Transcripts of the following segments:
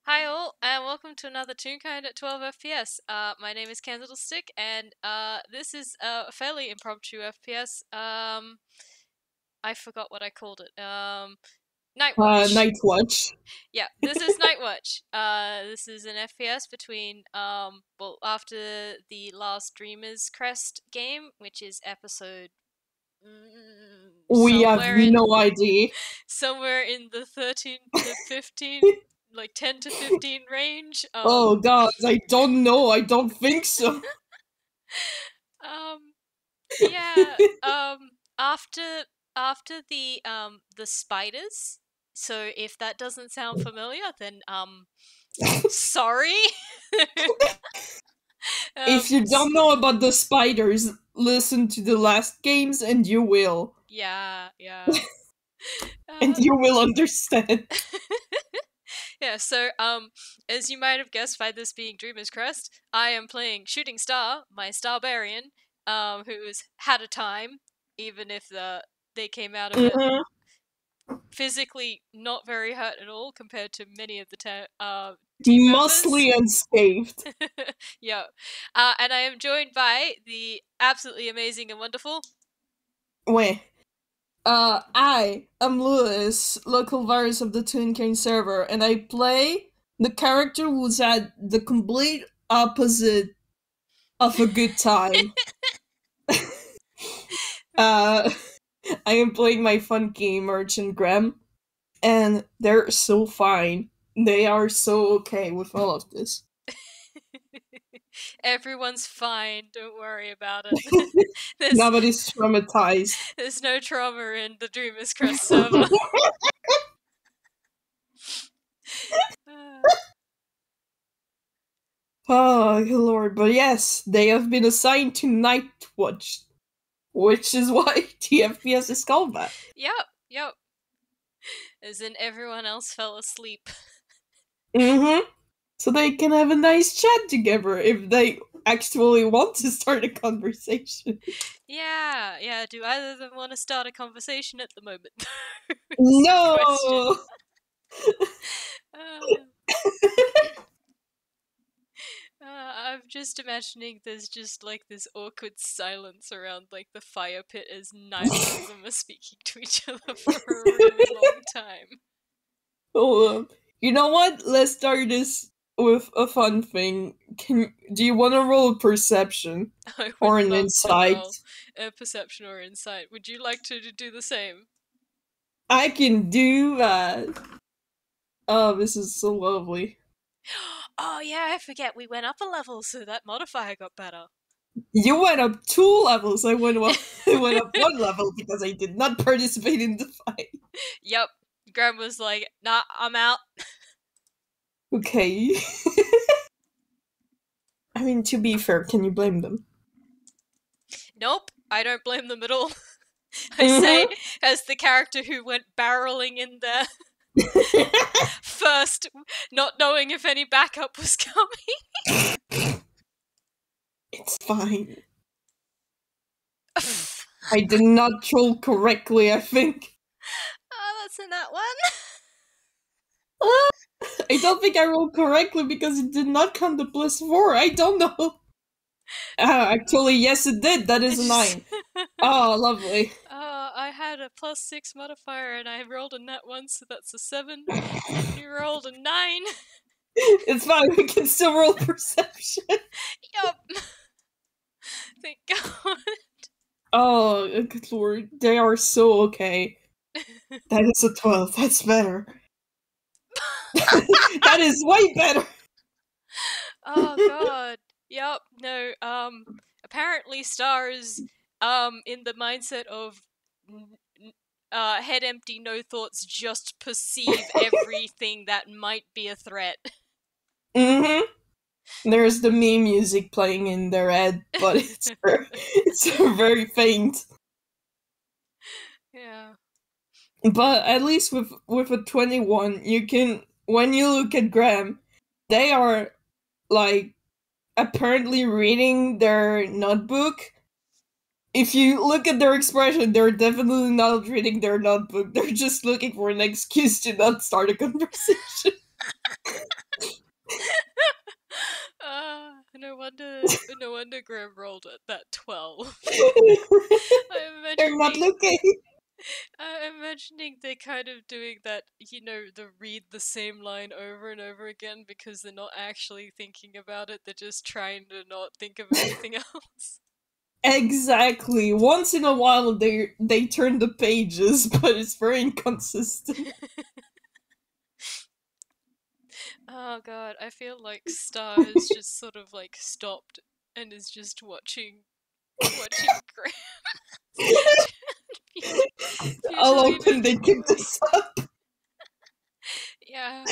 Hi all, and welcome to another Toonkind at 12 FPS. My name is Candlestick, and this is a fairly impromptu FPS. I forgot what I called it. Night Watch. Night Watch. Yeah, this is Night Watch. This is an FPS between after the last Dreamers Crest game, which is episode We have no idea. somewhere in the 13 to 15 like 10 to 15 range. Oh god, I don't know. I don't think so. Yeah. After the spiders. So if that doesn't sound familiar, then sorry. If you don't know about the spiders, listen to the last games and you will. Yeah. And you will understand. Yeah, so as you might have guessed by this being Dreamers Crest, I am playing Shooting Star, my Starbarian, who's had a time, even if they came out of it physically not very hurt at all compared to many of the team Mostly members. unscathed. Yeah. And I am joined by the absolutely amazing and wonderful. Wait. I am Lewis, local virus of the Toonkind server, and I play the character who's at the complete opposite of a good time. I am playing my funky merchant Grem, and they're so fine. They are so okay with all of this. Everyone's fine, don't worry about it. Nobody's traumatized. There's no trauma in the Dreamers Crest server. Oh, lord. But yes, they have been assigned to Night Watch, which is why TFPS is called that. Yep. As in everyone else fell asleep. So they can have a nice chat together if they actually want to start a conversation. Yeah. Do either of them want to start a conversation at the moment? No! I'm just imagining there's just like this awkward silence around like the fire pit as neither of them are speaking to each other for a really long time. Oh, you know what? Let's start this with a fun thing. Do you want to roll perception or an insight? Perception or insight. Would you like to do the same? I can do that. Oh, this is so lovely. Oh yeah, I forget we went up a level, so that modifier got better. You went up 2 levels. I went up 1 level because I did not participate in the fight. Yep. Graham was like, nah, I'm out. Okay. I mean, to be fair, can you blame them? Nope, I don't blame them at all. I say, as the character who went barreling in there first, not knowing if any backup was coming. It's fine. I did not roll correctly, I think. Oh, that's in that one. I don't think I rolled correctly because it did not come to +4. I don't know. Actually, yes, it did. That is a 9. Oh, lovely. I had a +6 modifier and I rolled a nat 1, so that's a 7. You rolled a 9. It's fine, we can still roll perception. Yup. Thank God. Oh, good lord. They are so okay. That is a 12. That's better. That is way better. Oh god. Yep. No. Apparently, Star is in the mindset of head empty, no thoughts, just perceive everything that might be a threat. There's the meme music playing in their head, but it's very faint. Yeah. But at least with a 21, you can, when you look at Graham, they are like apparently reading their notebook. If you look at their expression, they're definitely not reading their notebook. They're just looking for an excuse to not start a conversation. No wonder Graham rolled at that 12. They're not looking. I'm imagining they're kind of doing that, the read the same line over and over again because they're not actually thinking about it, they're just trying to not think of anything else. Exactly. Once in a while they turn the pages, but it's very inconsistent. Oh god, I feel like Star has just sort of like stopped and is just watching Graham How futilely long can they making keep away. this up? Yeah.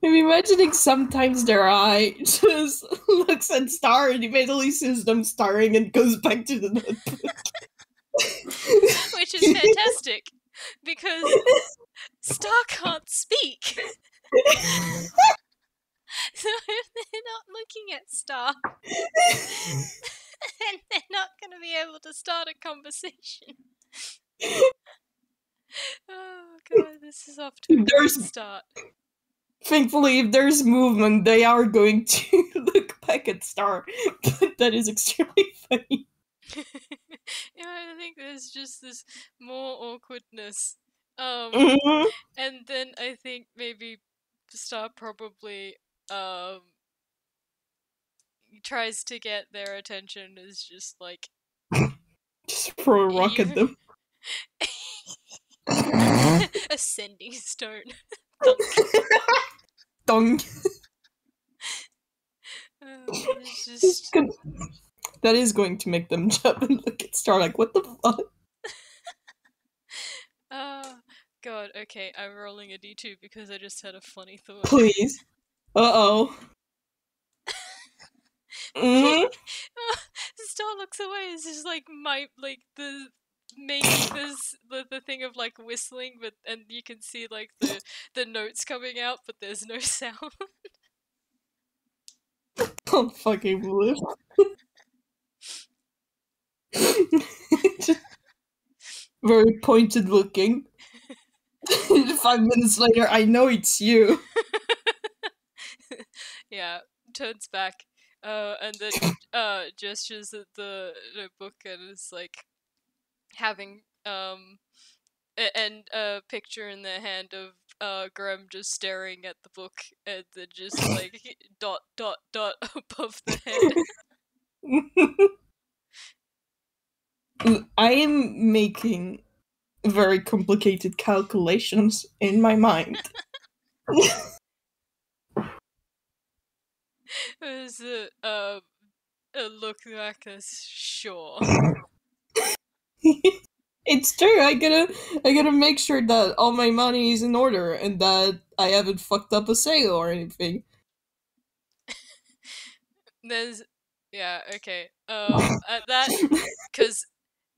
I'm imagining sometimes their eye just looks at Star and immediately sees them staring and goes back to the notebook. Which is fantastic because Star can't speak. So if they're not looking at Star, then they're not going to be able to start a conversation. Oh god, this is off to a great start. Thankfully, if there's movement, they are going to look back at Star, but that is extremely funny. Yeah, I think there's just this more awkwardness. Mhm. And then I think maybe Star probably tries to get their attention is just like Just throw a rock at them. a sending stone. Dunk. Dong. It's just That is going to make them jump and look at Star like, what the fuck? oh god, okay, I'm rolling a d2 because I just had a funny thought. Please. Uh-oh. Mm-hmm. Star looks away. It's just like making the thing of like whistling, but and you can see like the notes coming out, but there's no sound. Don't fucking believe. Very pointed looking. 5 minutes later, I know it's you. Yeah, turns back, and then gestures at the book and is like having and a picture in their hand of Graham just staring at the book and then just like dot dot dot above the head. I am making very complicated calculations in my mind. Is it a look like a sure? It's true. I gotta make sure that all my money is in order and that I haven't fucked up a sale or anything. There's okay. At that, because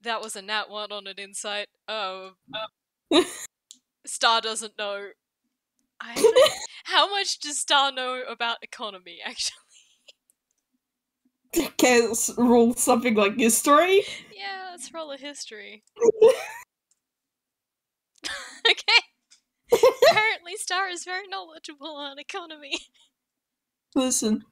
that was a nat 1 on an insight. Star doesn't know. How much does Star know about economy, actually? Can roll something like history? Yeah, let's roll a history. Okay. Apparently Star is very knowledgeable on economy. Listen,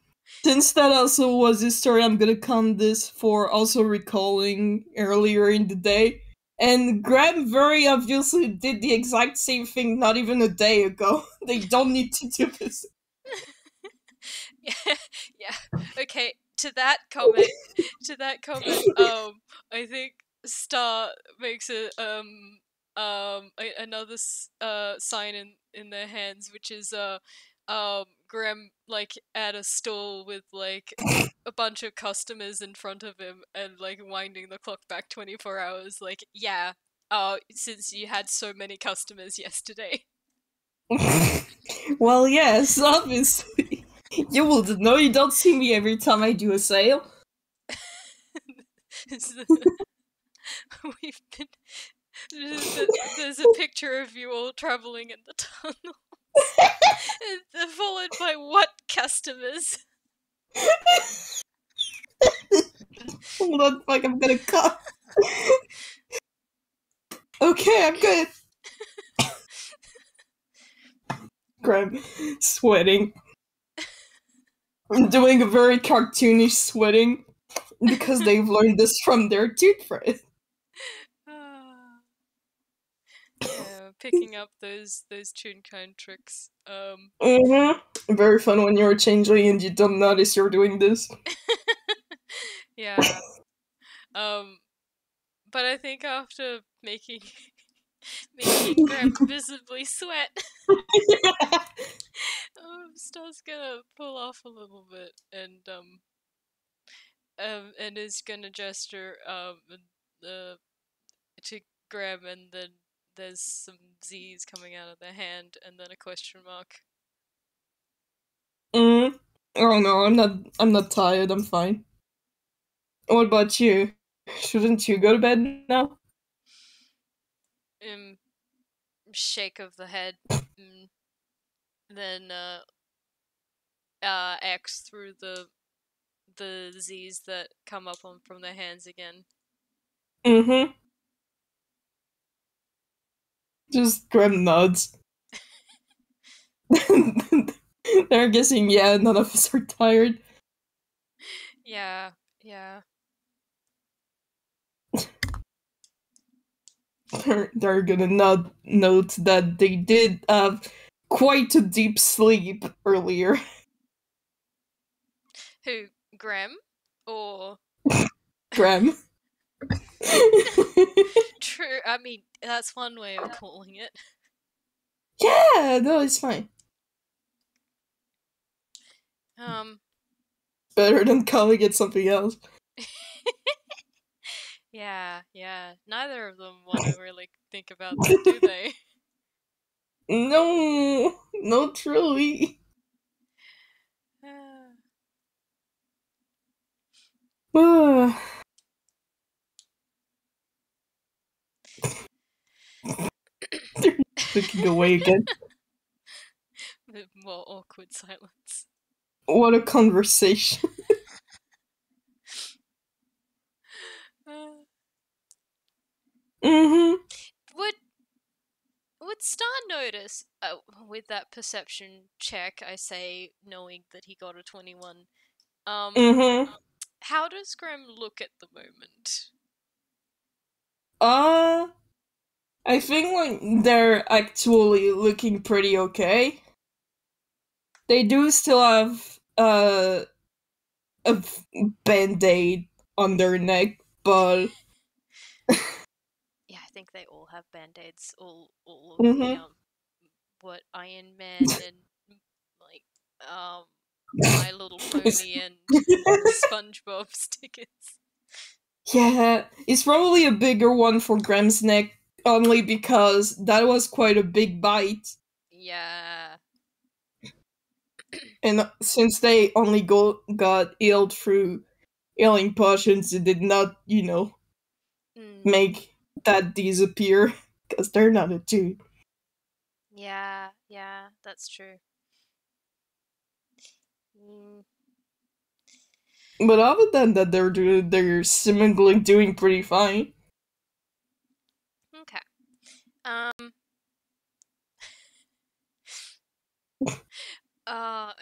since that also was history, I'm gonna count this for also recalling earlier in the day. And Graham very obviously did the exact same thing not even a day ago. They don't need to do this. Yeah. Okay, to that comment, I think Star makes another sign in their hands, which is Graham like at a stall with like a bunch of customers in front of him and like winding the clock back 24 hours. Like, yeah, since you had so many customers yesterday. Well, yes, obviously. You will know you don't see me every time I do a sale. We've been. There's a picture of you all traveling in the tunnel. Followed by what customers? Hold on, fuck, I'm gonna cut. Okay, I'm good. Graham sweating. Doing a very cartoonish sweating because they've learned this from their toothbrush. Yeah, picking up those Toonkind tricks. Very fun when you're a changeling and you don't notice you're doing this. Yeah. But I think after making Graham visibly sweat, Star's gonna pull off a little bit and is gonna gesture to Graham, and then there's some Z's coming out of their hand, and then a question mark. Oh no, I'm not tired, I'm fine. What about you? Shouldn't you go to bed now? Um, Shake of the head, and then X through the Z's that come up on from their hands again. Mm-hmm. Just Graham nods. They're guessing, yeah, none of us are tired. Yeah, yeah. They're gonna note that they did have quite a deep sleep earlier. Who, Graham? Or Graham. True, I mean, that's one way of calling it. Yeah, no, it's fine. Um, Better than calling it something else. yeah, yeah. Neither of them want to really think about that, do they? No, no, truly. They're looking away again. More awkward silence. What a conversation. Mm-hmm. Would Star notice with that perception check? I say, knowing that he got a 21. Mm-hmm. How does Graham look at the moment? I think like they're actually looking pretty okay. They do still have a band-aid on their neck, but Yeah, I think they all have band-aids. All of the mm-hmm. what Iron Man and like My Little Pony and SpongeBob stickers. Yeah, it's probably a bigger one for Graham's neck, only because that was quite a big bite. Yeah. And since they only got healed through healing potions, it did not, Mm. make that disappear, because they're not a two. Yeah, yeah, that's true. Mm. But other than that, they're seemingly doing pretty fine. Okay.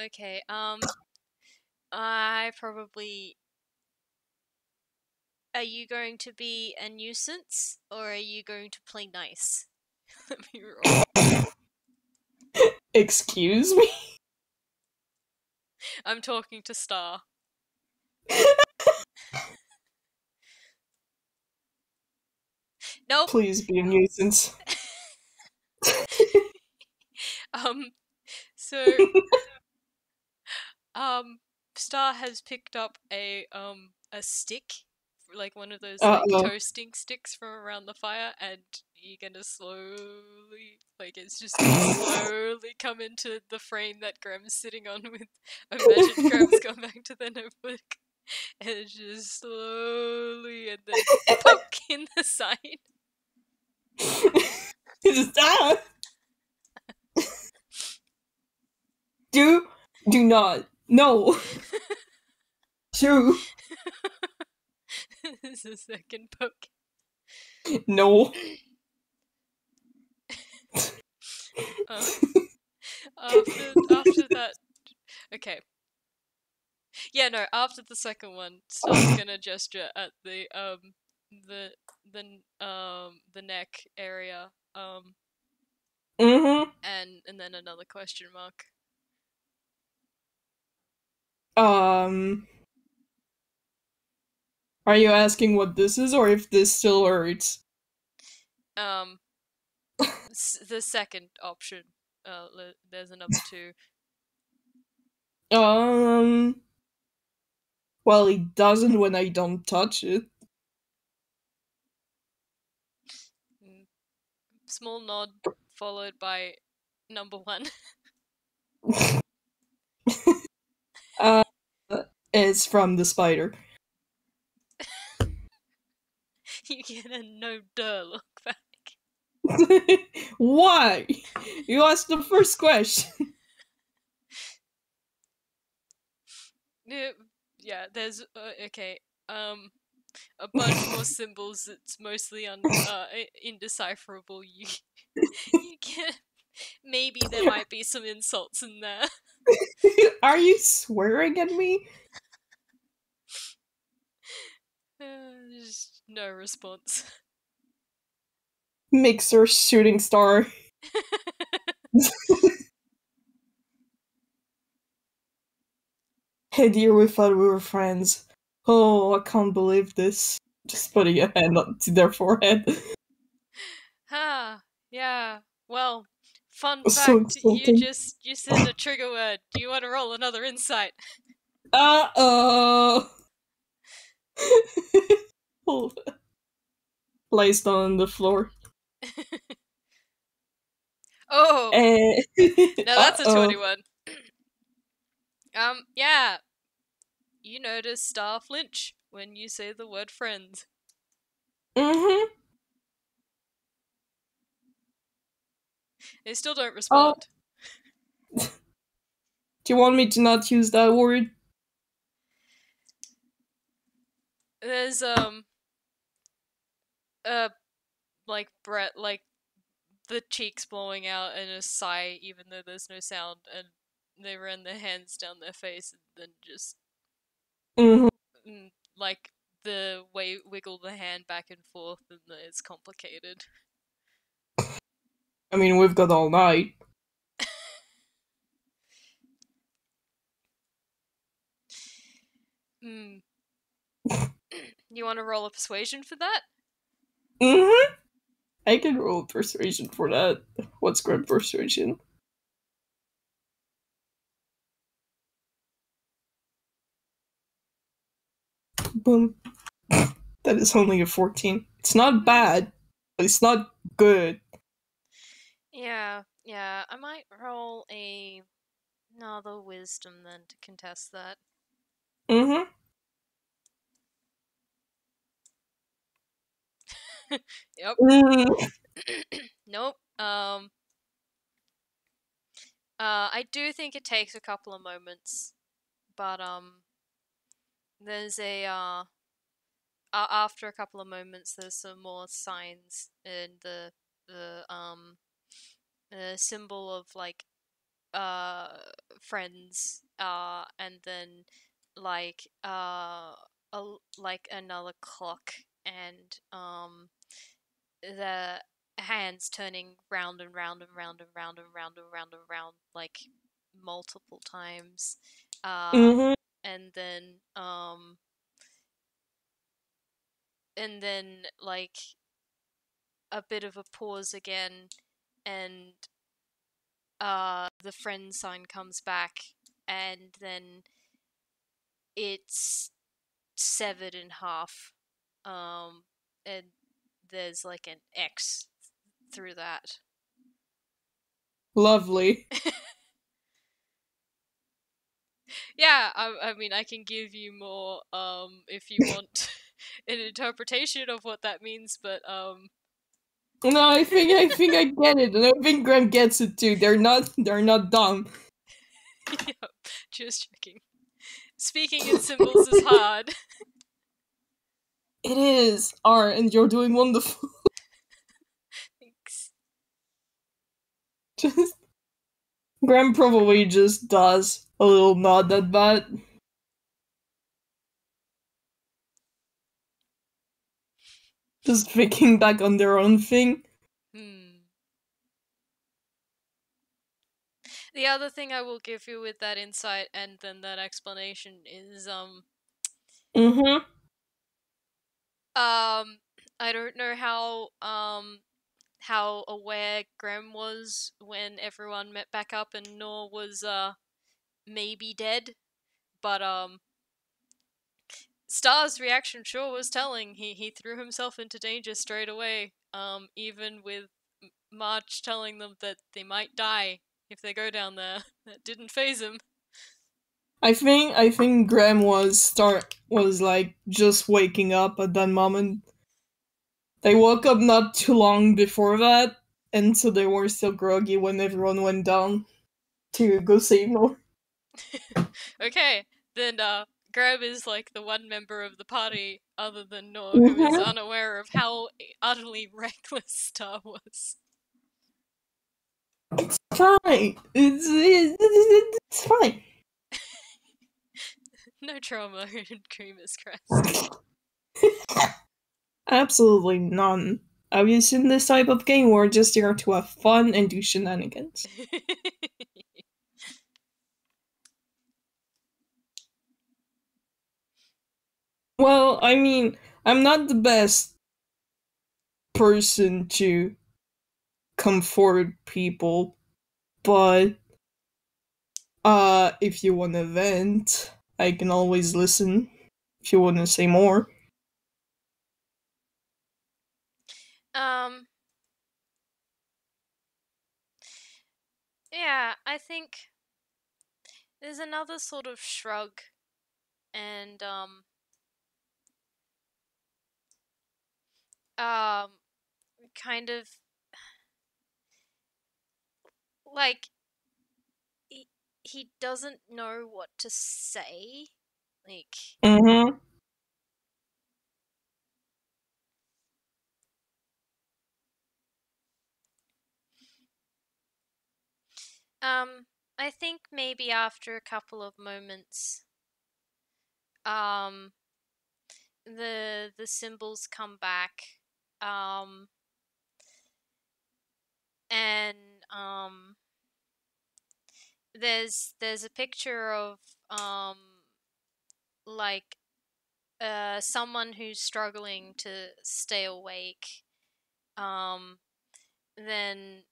Okay. I probably. Are you going to be a nuisance or are you going to play nice? Let me roll. Excuse me? I'm talking to Star. Nope. Please be a nuisance. um. So Star has picked up a stick, like one of those like Uh-oh. toasting sticks from around the fire, and you're gonna slowly, like it's just gonna slowly come into the frame that Graham's sitting on with. Imagine Graham's gone back to the notebook, and it's just slowly, and then poke in the side. Stop! Do not. No. Shoo. This is the second poke. No. Uh, after that. Okay. Yeah, no. After the second one, Star's gonna gesture at the the neck area Mm-hmm. and then another question mark. Um, are you asking what this is, or if this still hurts? Um, the second option. There's a number two. Um, well, it doesn't when I don't touch it. Mm, small nod followed by number one. uh, it's from the spider. You get a no duh look back. Why? You asked the first question. Yeah, there's okay. A bunch more symbols. It's mostly indecipherable. You can maybe there might be some insults in there. Are you swearing at me? Just no response. Mixer shooting star. Hey dear, we thought we were friends. Oh, I can't believe this. Just putting a hand up to their forehead. Ah, yeah. Well, fun So fact, insulting. you said a trigger word. Do you want to roll another insight? Uh-oh. Placed on the floor. Oh, Eh. now that's a Uh-oh. 21. Yeah. You notice Star flinch when you say the word friends. Mm-hmm. They still don't Oh, respond. do you want me to not use that word? There's like Brett like the cheeks blowing out and a sigh even though there's no sound, and they run their hands down their face and then just Mm-hmm. like the way wiggle the hand back and forth, and it's complicated. I mean, we've got all night. Hmm. You want to roll a persuasion for that? Mm-hmm. I can roll persuasion for that. What's great persuasion? Boom. That is only a 14. It's not bad, but it's not good. Yeah, yeah. I might roll another wisdom then to contest that. Mm-hmm. Yep. Mm. Nope. I do think it takes a couple of moments, but there's after a couple of moments, there's some more signs in the symbol of like uh friends and then like like another clock and the hands turning round and round and round and round and round and round and round like multiple times uh Mm-hmm. and then um and then like a bit of a pause again, and the friend sign comes back, and then it's severed in half, and there's like an X through that. Lovely. Yeah, I mean, I can give you more if you want an interpretation of what that means, but No, I think I get it, and I think Graham gets it too. They're not dumb. yep, just checking. Speaking in symbols is hard. It is R, and you're doing wonderful. Thanks. Just Graham probably just does a little nod at that. Just thinking back on their own thing. Hmm. The other thing I will give you with that insight and then that explanation is Mm-hmm. I don't know how aware Grem was when everyone met back up and Nor was maybe dead, but Star's reaction sure was telling. He threw himself into danger straight away. Even with March telling them that they might die if they go down there, that didn't phase him. I think Graham was like just waking up at that moment. They woke up not too long before that, and so they were still groggy when everyone went down to go save Nor. Okay, then Graham is like the one member of the party other than Nor who is Mm-hmm. unaware of how utterly reckless Star was. Fine. It's fine. No trauma in Dreamers Crest. Absolutely none. Obviously, in this type of game, we're just here to have fun and do shenanigans. Well, I mean, I'm not the best person to comfort people, but if you want to vent, I can always listen if you want to say more. um, yeah, I think there's another sort of shrug and um kind of like he doesn't know what to say. Like Mm-hmm. I think maybe after a couple of moments um the symbols come back um and there's a picture of um like someone who's struggling to stay awake. um then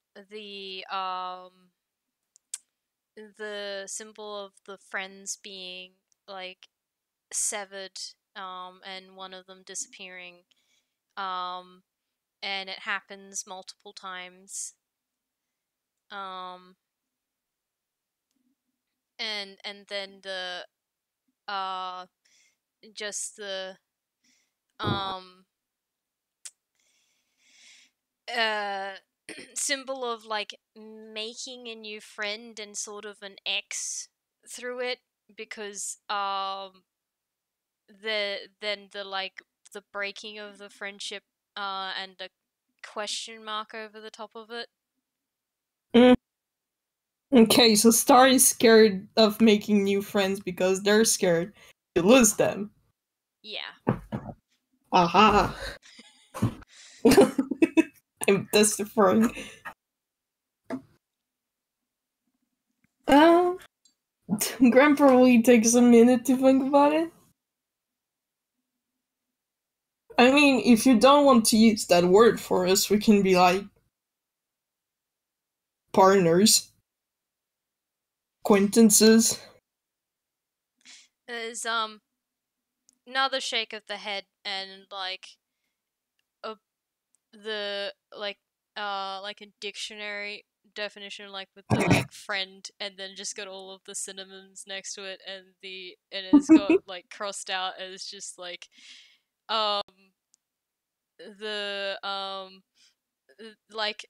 the symbol of the friends being like severed, and one of them disappearing, um and it happens multiple times, um and then uh just the um uh symbol of like making a new friend and sort of an X through it, because the like the breaking of the friendship, and a question mark over the top of it. Mm. Okay, so Star is scared of making new friends because they're scared to lose them. Yeah. Aha! I'm testifying. Uh, Graham probably takes a minute to think about it. I mean, if you don't want to use that word for us, we can be like partners, acquaintances. There's another shake of the head and like a the like a dictionary definition, like with the like friend, and then just got all of the synonyms next to it, and it's got like crossed out as just um the like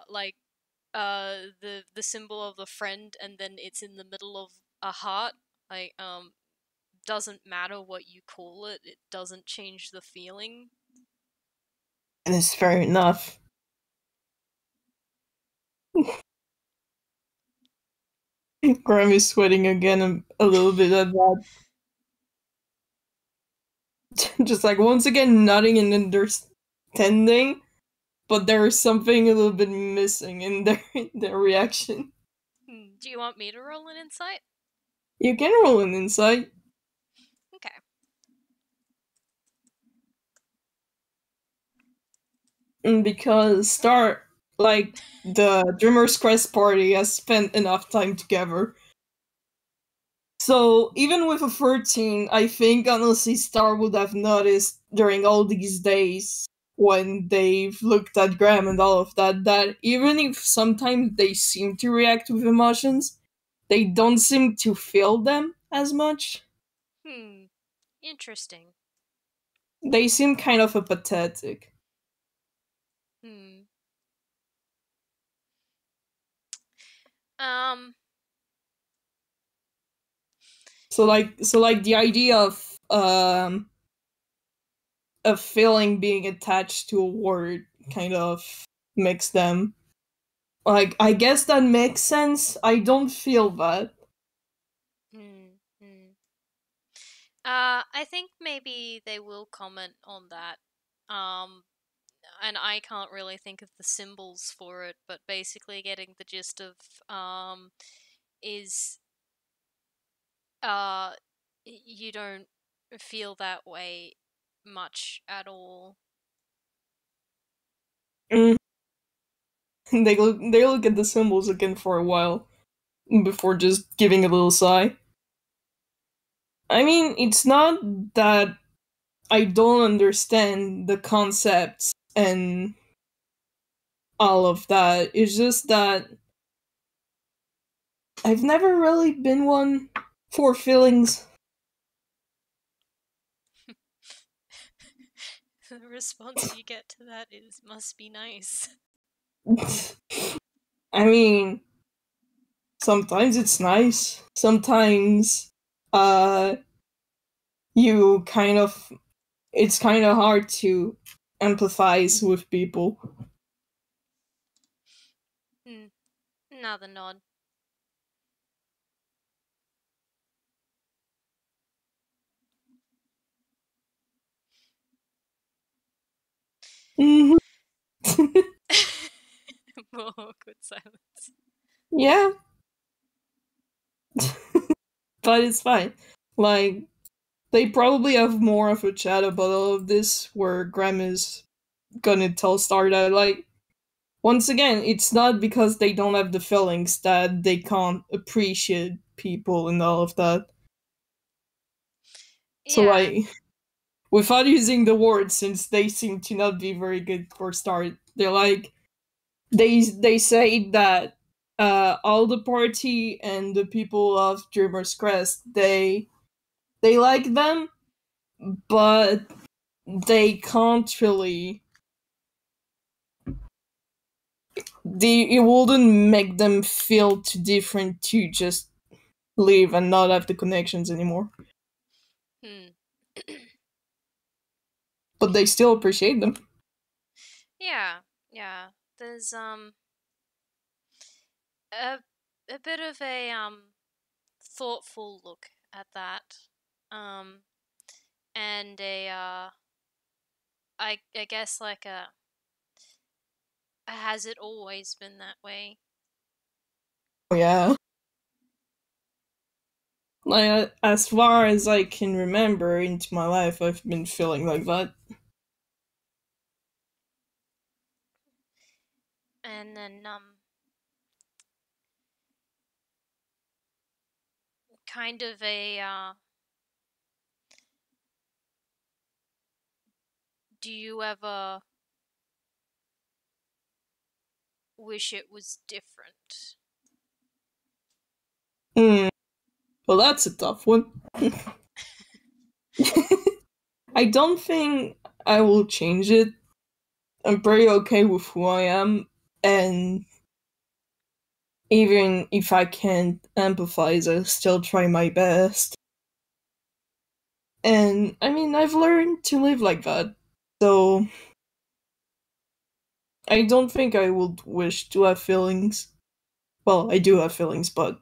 like the symbol of the friend, and then it's in the middle of a heart. Like doesn't matter what you call it, it doesn't change the feeling. And it's fair enough. Graham is sweating again a little bit at that. Just like once again nodding and understanding, but there is something a little bit missing in their reaction. Do you want me to roll an insight? You can roll an insight. Okay. And because the Dreamers Crest party has spent enough time together. So even with a 13, I think honestly Star would have noticed during all these days when they've looked at Graham and all of that, that even if sometimes they seem to react with emotions, they don't seem to feel them as much. Interesting. They seem kind of apathetic. Hmm. Um. So like the idea of feeling being attached to a word kind of makes them like, I guess that makes sense. I don't feel that. Hmm. Hmm. I think maybe they will comment on that. Um. And I can't really think of the symbols for it, but basically getting the gist of is uh you don't feel that way much at all. Mm. They look at the symbols again for a while before just giving a little sigh. I mean, it's not that I don't understand the concepts and all of that. It's just that I've never really been one for feelings. The response you get to that is must be nice. I mean, sometimes it's nice. Sometimes, uh, you kind of it's kind of hard to empathize with people. Hmm. Another nod. Mhm. More awkward silence. Yeah, but it's fine. Like, they probably have more of a chat about all of this where Graham is gonna tell Star that, like, once again, it's not because they don't have the feelings that they can't appreciate people and all of that. So, Yeah. like, without using the words, since they seem to not be very good for Star, they're like, they say that all the party and the people of Dreamers Crest, they like them, but they can't really. It wouldn't make them feel too different to just leave and not have the connections anymore. Hmm. But they still appreciate them. Yeah. Yeah. There's a a bit of a thoughtful look at that. Um and a I guess like a has it always been that way? Oh, yeah. Like, as far as I can remember into my life, I've been feeling like that. And then kind of a do you ever wish it was different? Hmm. Well, that's a tough one. I don't think I will change it. I'm pretty okay with who I am, and even if I can't empathize, I'll still try my best. And I mean, I've learned to live like that. So I don't think I would wish to have feelings. Well, I do have feelings, but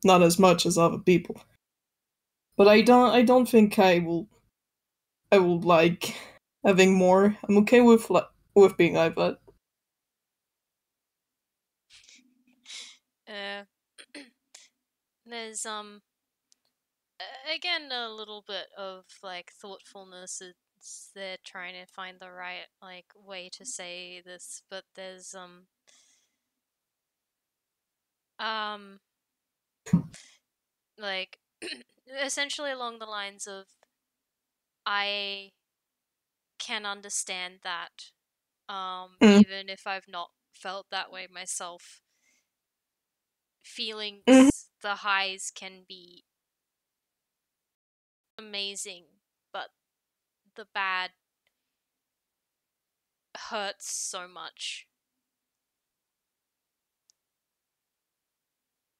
not as much as other people. But I don't think I will like having more. I'm okay with being like that. Uh, there's again a little bit of like thoughtfulness. It's they're trying to find the right like way to say this, but there's um like essentially along the lines of I can understand that Mm. even if I've not felt that way myself. Mhm. Feelings, the highs can be amazing, but the bad hurts so much.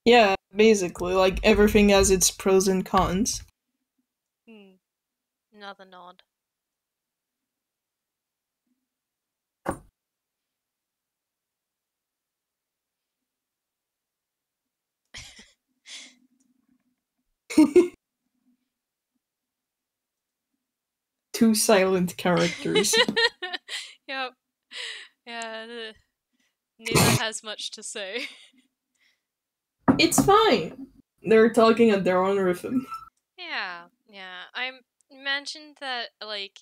Yeah, basically, like everything has its pros and cons. Hmm. Another nod. Two silent characters. Yep. Yeah, neither has much to say. It's fine. They're talking at their own rhythm. Yeah, yeah. I mentioned that like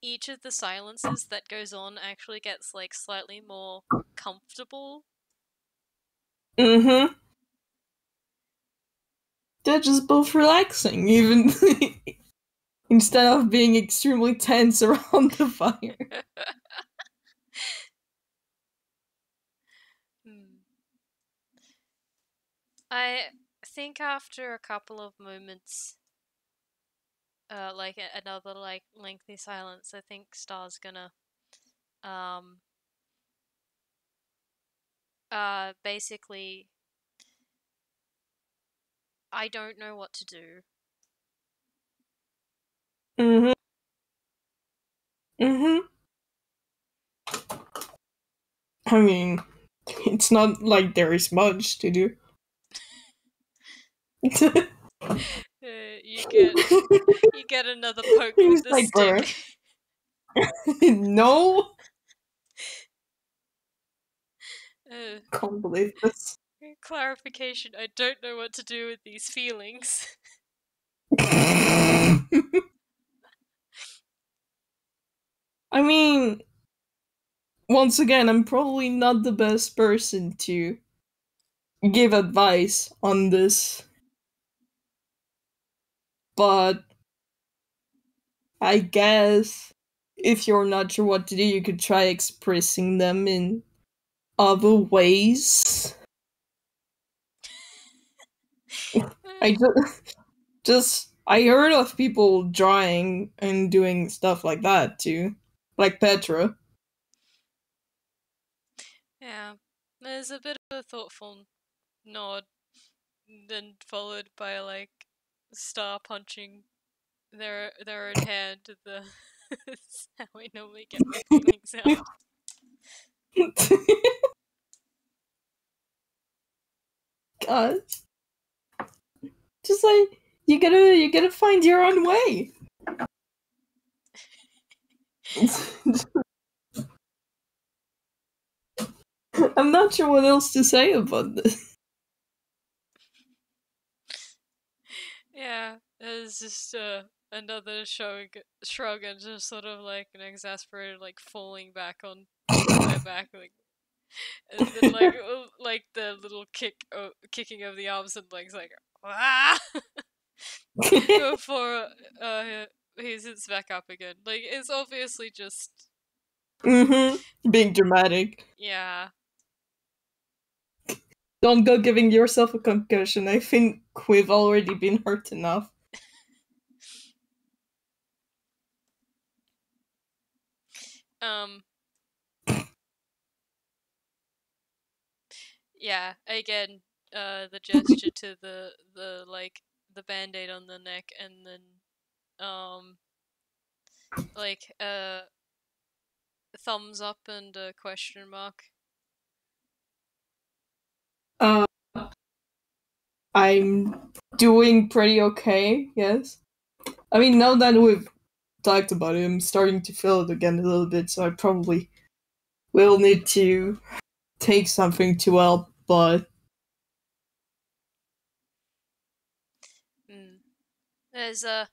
each of the silences that goes on actually gets like slightly more comfortable. Mm-hmm. They're just both relaxing, even instead of being extremely tense around the fire. Hmm. I think after a couple of moments, like another like lengthy silence, I think Star's gonna um basically I don't know what to do. Mm-hmm. Mm-hmm. I mean, it's not like there is much to do. You get another poke with He's the like, bruh, stick. no, uh, can't believe this. Clarification, I don't know what to do with these feelings. I mean, once again, I'm probably not the best person to give advice on this, but I guess if you're not sure what to do, you could try expressing them in other ways. I just I heard of people drawing and doing stuff like that too, like Petra. Yeah, there's a bit of a thoughtful nod, then followed by like Star punching their own hand to the. That's how I normally get my feelings out. God, just like you gotta find your own way. I'm not sure what else to say about this. Yeah, it's just another shrug and just sort of like an exasperated like falling back on their back like and then like the little kicking of the arms and legs like ah before uh he sits back up again. Like it's obviously just Being dramatic. yeah. Don't go giving yourself a concussion. I think we've already been hurt enough. Um yeah, again, the gesture to the like the band-aid on the neck and then like thumbs up and a question mark. Uh, I'm doing pretty okay, yes. I mean, now that we've talked about it, I'm starting to feel it again a little bit, so I probably will need to take something to help, but Mm. There's a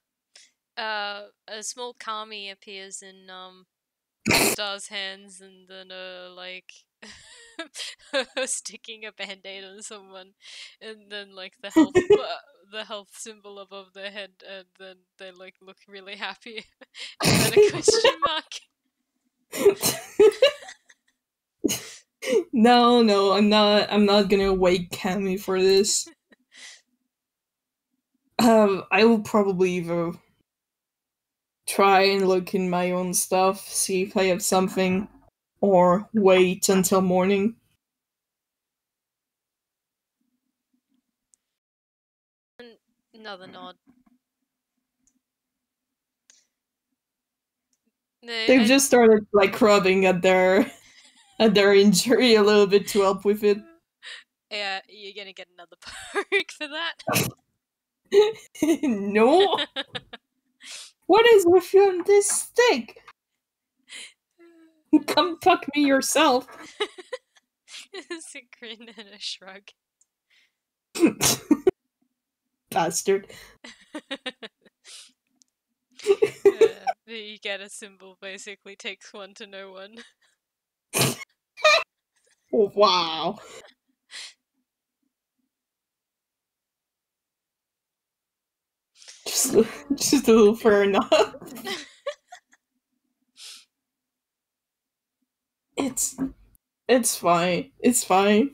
small kami appears in Star's hands, and then like sticking a band-aid on someone, and then like the health symbol above their head, and then they like look really happy, and then a question mark. no, I'm not gonna wake Cammy for this. I will probably either try and look in my own stuff, see if I have something, or wait until morning. And another nod. No, They've just started like rubbing at their injury a little bit to help with it. yeah, you're gonna get another poke for that. No, what is with you on this stick? Come fuck me yourself. It's a grin and a shrug. Bastard. You get a symbol basically takes one to know one. Oh, wow. Just, just a little fair enough. It's it's fine. It's fine.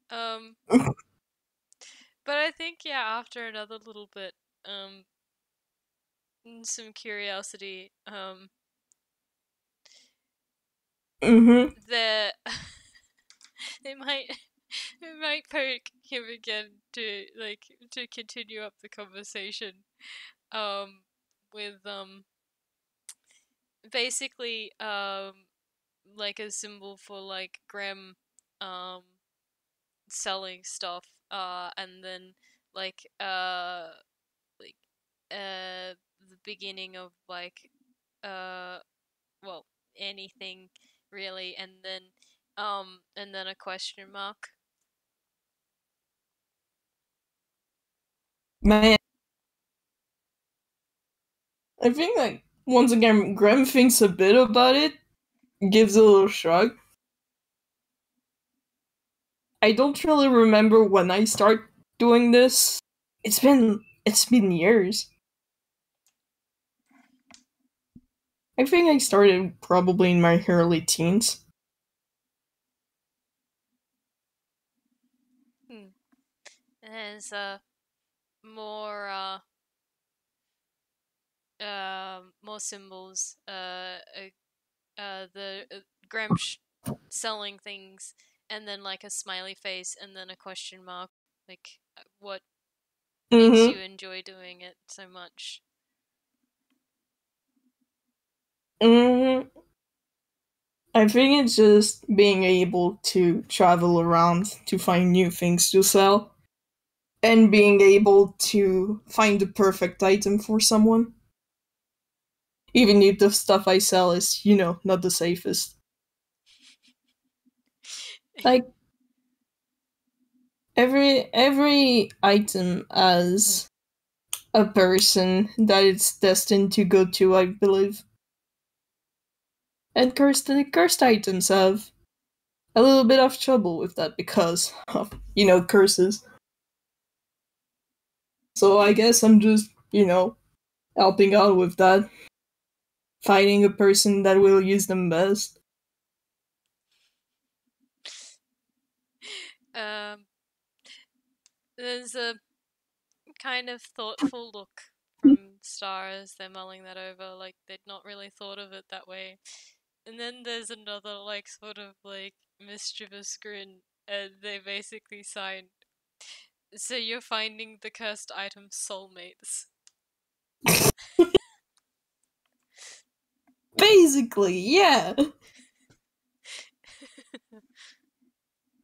um, but I think yeah, after another little bit, some curiosity, Mm-hmm. the it might it might poke him again to like to continue up the conversation, um, with basically like a symbol for like Grem um selling stuff, and then like like the beginning of like uh well, anything really, and then a question mark. Man, I think like once again, Graham thinks a bit about it, gives a little shrug. I don't really remember when I start doing this. It's been years. I think I started probably in my early teens. Hmm. There's more more symbols, the Graham selling things, and then like a smiley face, and then a question mark. Like, what makes Mm-hmm. you enjoy doing it so much? Mm-hmm. I think it's just being able to travel around to find new things to sell and being able to find the perfect item for someone. Even if the stuff I sell is, not the safest. Like every item has a person that it's destined to go to, I believe. And cursed items have a little bit of trouble with that because of, curses. So I guess I'm just, helping out with that. Finding a person that will use them best. um, there's a kind of thoughtful look from Star as they're mulling that over, like they'd not really thought of it that way. And then there's another like sort of like mischievous grin, and they basically sign. So you're finding the cursed item soulmates. Basically, yeah.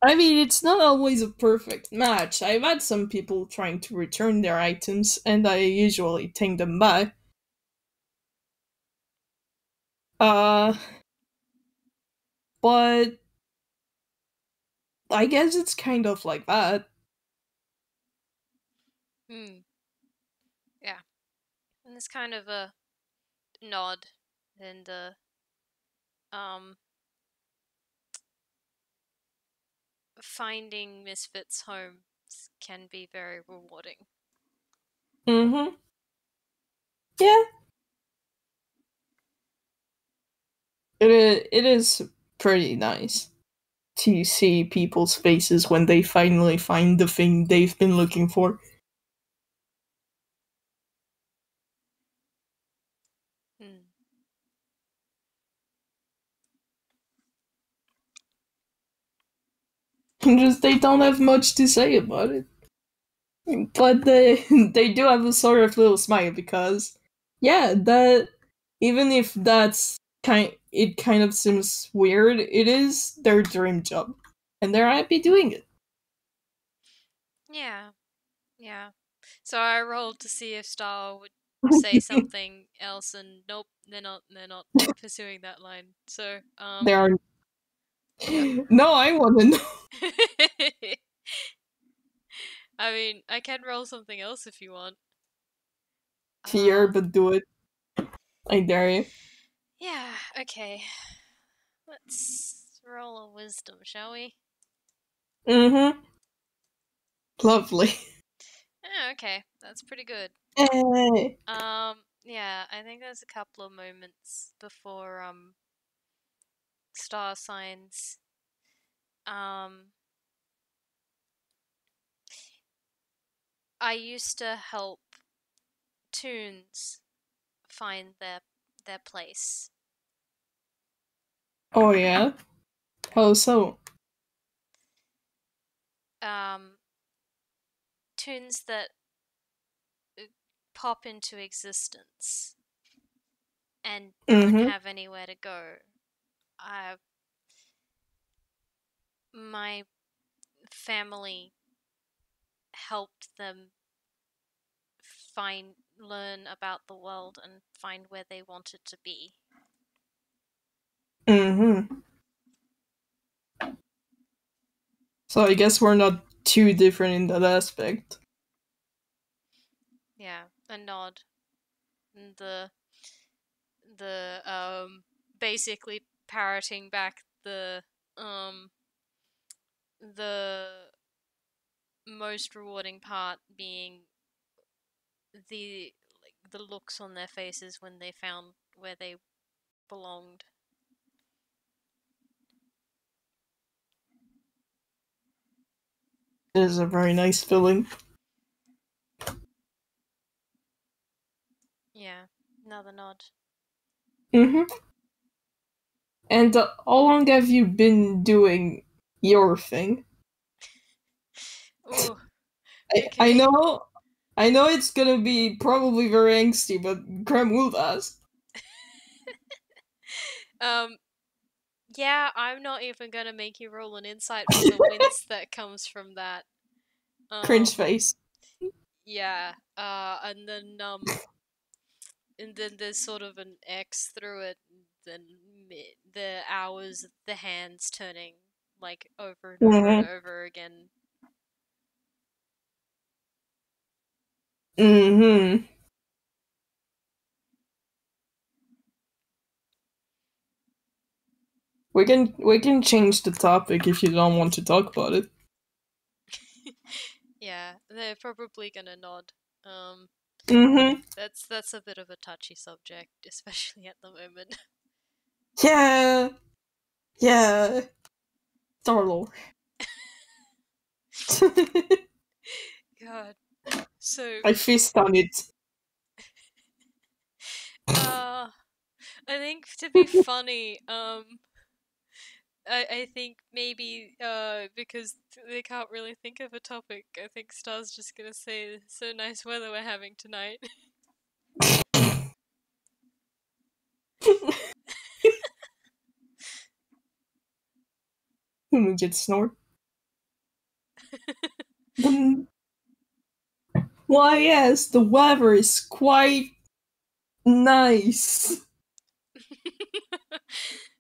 I mean, it's not always a perfect match. I've had some people trying to return their items, and I usually take them back. Uh, but I guess it's kind of like that. Hmm. Yeah. And it's kind of a nod and um finding misfits homes can be very rewarding. Mm-hmm. Yeah, it is pretty nice to see people's faces when they finally find the thing they've been looking for. Hmm. Just they don't have much to say about it. But they they do have a sort of little smile because yeah, that even if it kind of seems weird, it is their dream job. And they're happy doing it. Yeah. Yeah. So I rolled to see if Star would say something else, and nope, they're not. They're not pursuing that line. So They are yep. no, I wanna know. I mean, I can roll something else if you want. Here, Uh, but do it. I dare you. yeah. Okay. Let's roll a wisdom, shall we? Mm-hmm. Lovely. Oh, okay. That's pretty good. Hey. Yeah, I think there's a couple of moments before star signs. Um, I used to help Toons find their place. Oh yeah? Oh so. Um, Toons that pop into existence and don't Mm-hmm. have anywhere to go. I My family helped them learn about the world and find where they wanted to be. Mm-hmm. So I guess we're not too different in that aspect. Yeah, a nod. And the basically parroting back um the most rewarding part being the looks on their faces when they found where they belonged. It is a very nice feeling. Yeah, another nod. Mm-hmm. And how long have you been doing your thing? Ooh, I okay. know it's gonna be probably very angsty, but Graham will ask. um yeah, I'm not even gonna make you roll an insight for the wince that comes from that. Cringe Um face. yeah, and then there's sort of an X through it, and then the hours, the hands turning like over and over and Mm-hmm. over again. Mm-hmm. We can change the topic if you don't want to talk about it. Yeah, they're probably gonna nod. Um, Mm-hmm. that's a bit of a touchy subject, especially at the moment. Yeah. Yeah. Darlo. God. So, I fist on it. uh, I think to be funny, I think maybe because they can't really think of a topic, I think Star's just gonna say, "So nice weather we're having tonight." Who get snort? The, why, yes, the weather is quite nice.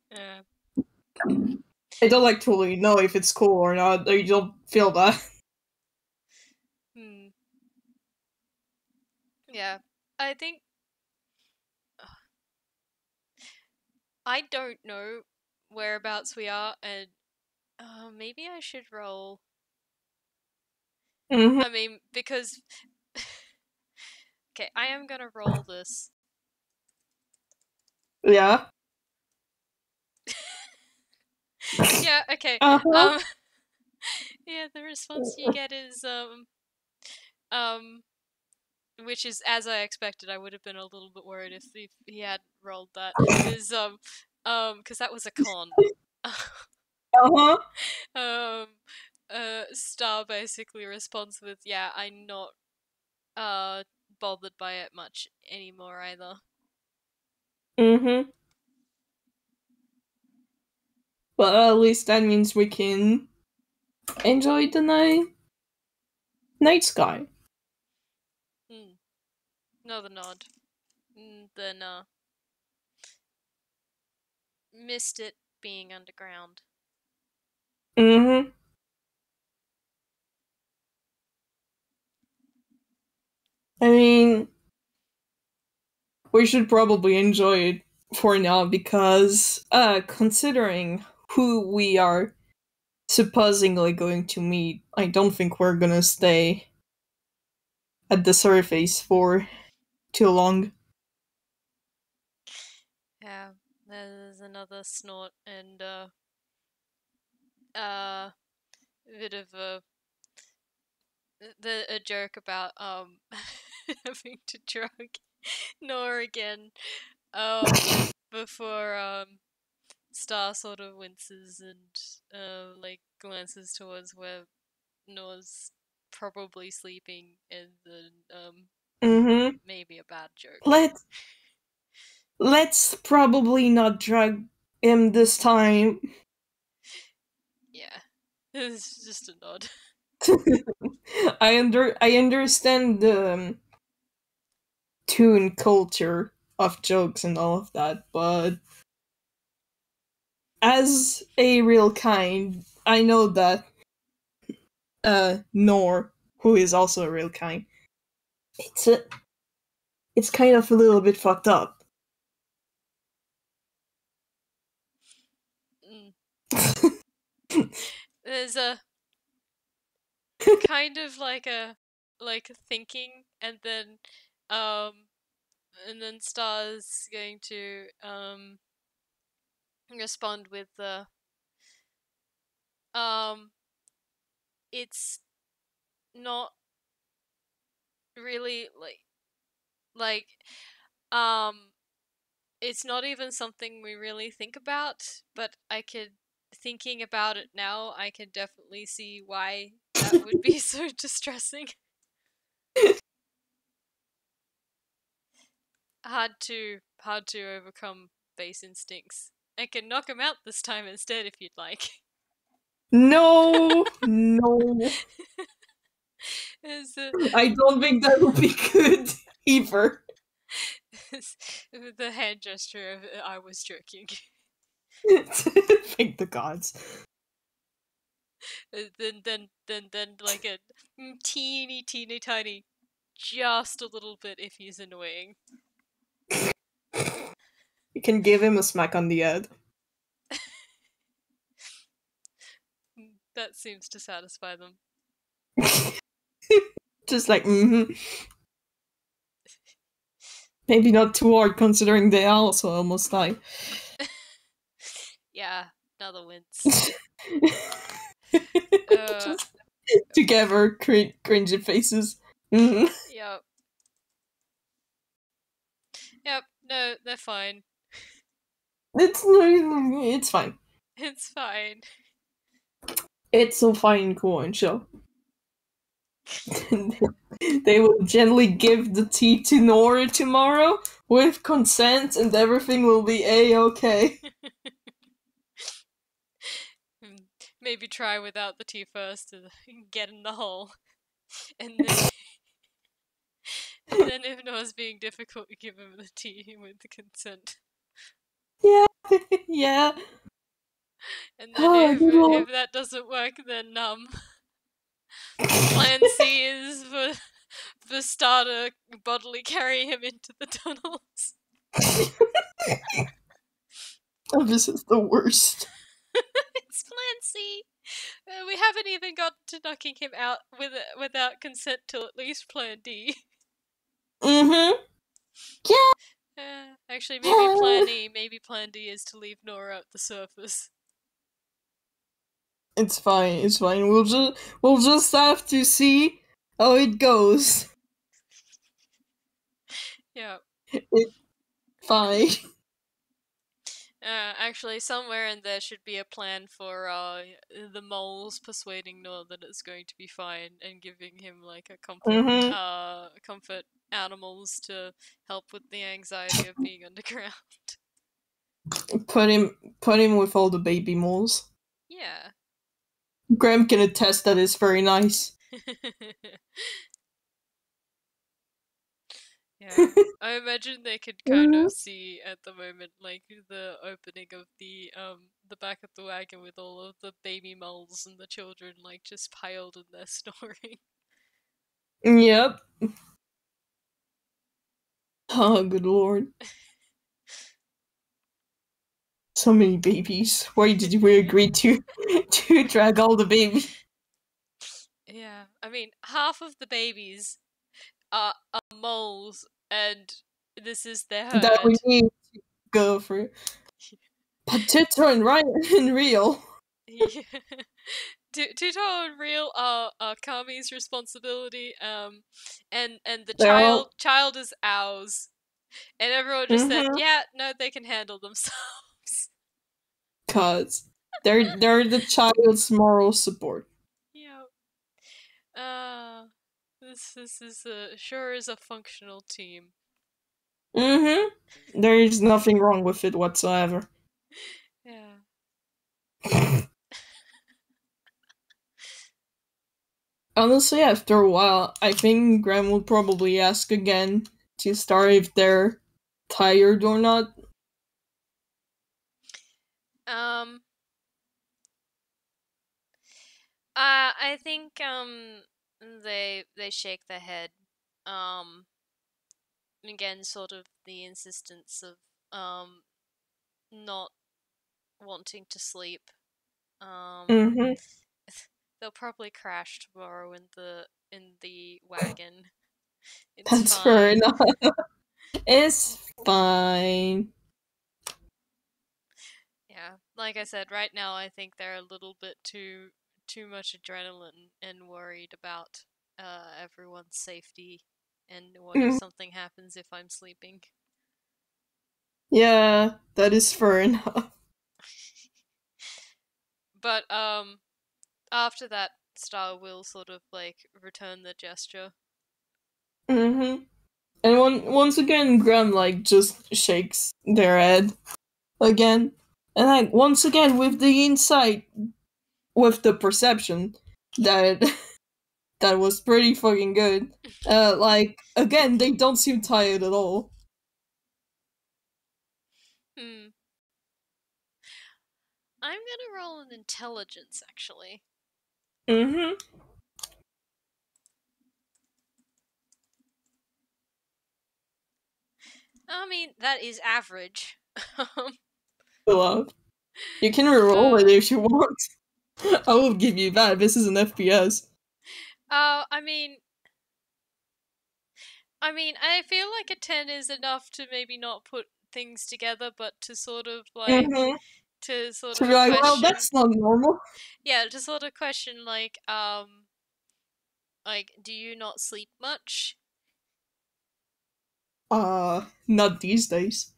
Yeah. I don't actually know if it's cool or not. I don't feel that. Hmm. Yeah. I think I don't know whereabouts we are, and maybe I should roll. Mm-hmm. I mean, because okay, I am gonna roll this. Yeah. Yeah. Okay. Uh-huh. Um. Yeah. The response you get is um. Which is as I expected. I would have been a little bit worried if he had rolled that. Is because that was a con. Uh-huh. um. Star basically responds with, "Yeah, I'm not bothered by it much anymore either." Mm-hmm. Well, at least that means we can enjoy the night sky. Hmm. Another nod. Then missed it being underground. Mm-hmm. I mean, we should probably enjoy it for now because, considering who we are supposedly going to meet, I don't think we're gonna stay at the surface for too long. Yeah, there's another snort and uh bit of a joke about having to drug Nor again before Star sort of winces and like glances towards where Nor's probably sleeping, and then Mm-hmm. maybe a bad joke. Let let's probably not drug him this time. Yeah, it's just a nod. I understand the toon culture of jokes and all of that, but as a real kind, I know that Nor, who is also a real kind, it's a it's kind of a little bit fucked up. Mm. There's a kind of like a like thinking, um and then Star's going to respond with the um it's not really like um it's not even something we really think about, but I could thinking about it now, I can definitely see why that would be so distressing. Hard to overcome base instincts. I can knock him out this time instead if you'd like. No, no, There's a, I don't think that would be good either. the hand gesture of I was joking. Thank the gods. Then like a teeny tiny, just a little bit if he's annoying. You can give him a smack on the head. That seems to satisfy them. Just like, maybe not too hard considering they also almost die. Yeah, another wince. Just together, cringy faces. Yep. Yep, no, they're fine. It's fine. It's fine. It's so fine and cool and chill. They will gently give the tea to Nora tomorrow with consent, and everything will be a-okay. Maybe try without the tea first to get in the hole. and then and then if Noah's being difficult, you give him the tea with the consent. Yeah, yeah. And then Oh, good lord. if that doesn't work, then Plan C is for Star to bodily carry him into the tunnels. Oh, this is the worst. It's Plan C. We haven't even got to knocking him out without consent till at least Plan D. Mm-hmm. Yeah. Actually, maybe Plan E. Maybe Plan D is to leave Nora at the surface. It's fine. It's fine. We'll just have to see how it goes. Yeah. It's fine. Actually, somewhere in there should be a plan for the moles persuading Noah that it's going to be fine and giving him like a Mm-hmm. comfort animals to help with the anxiety of being underground. Put him with all the baby moles. Yeah. Graham can attest that it's very nice. Yeah. I imagine they could kind Mhm. of see at the moment like the opening of the back of the wagon with all of the baby moles and the children like just piled in there snoring. Yep. Oh, good lord. So many babies. Why did we agree to drag all the babies Yeah. I mean, half of the babies are moles and this is their that we herd. need to go for? Potato and Ryan and real. Yeah. Tuto and Real are Kami's responsibility, and the They're all. child is ours. And everyone just said, Mm-hmm. yeah, no, they can handle themselves. Cause they're the child's moral support. Yeah. Uh, this is sure is a functional team. Mm-hmm. There is nothing wrong with it whatsoever. Yeah. Honestly, after a while, I think Graham will probably ask again to start if they're tired or not. Um. I think they shake their head. Um. Again, sort of the insistence of not wanting to sleep. Um. Mm-hmm. They'll probably crash tomorrow in the wagon. It's That's fair fine. enough. It's fine. Yeah, like I said, right now I think they're a little bit too much adrenaline and worried about everyone's safety and what if Mm, something happens if I'm sleeping. yeah, that is fair enough. But after that, Star will sort of like return the gesture. Mm-hmm. And once again, Graham like just shakes their head again, and like once again with the insight, with the perception that that was pretty fucking good. Like again, they don't seem tired at all. Hmm. I'm gonna roll an intelligence actually. Mm-hmm. I mean that is average. um, Love. You can reroll it uh, if you want. I will give you that. This is an FPS. I mean, I feel like a 10 is enough to maybe not put things together, but to sort of Mm-hmm. To be like, well, question, that's not normal. yeah, to sort of question like, do you not sleep much? Not these days.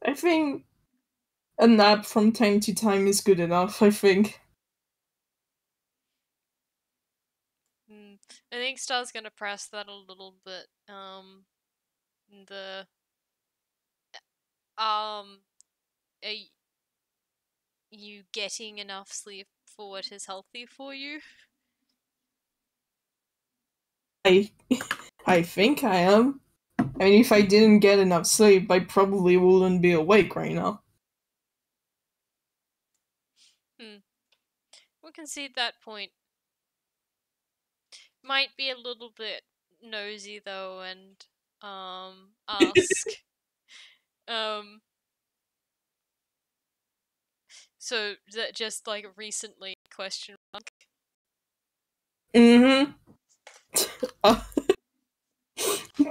I think a nap from time to time is good enough, I think. Hmm. I think Star's gonna press that a little bit. The are you getting enough sleep for what is healthy for you? I I think I am. I mean, if I didn't get enough sleep, I probably wouldn't be awake right now. We can see that point. Might be a little bit nosy though, and ask so that just like recently question mark. Mm-hmm.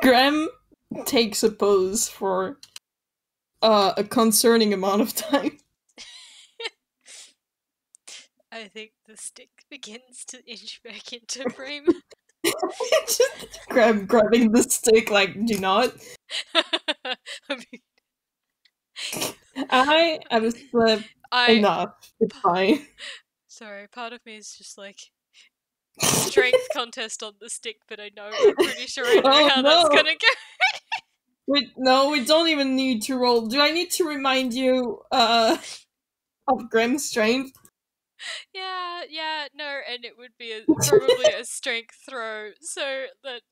Graham takes a pose for a concerning amount of time. I think the stick begins to inch back into frame. Just grabbing the stick like, do not. I mean, I have slept enough. It's fine. Sorry, part of me is just like strength contest on the stick, but I'm pretty sure I know how that's gonna go. No, we don't even need to roll. Do I need to remind you of Grem's strength? Yeah, no, and it would be probably a strength throw, so that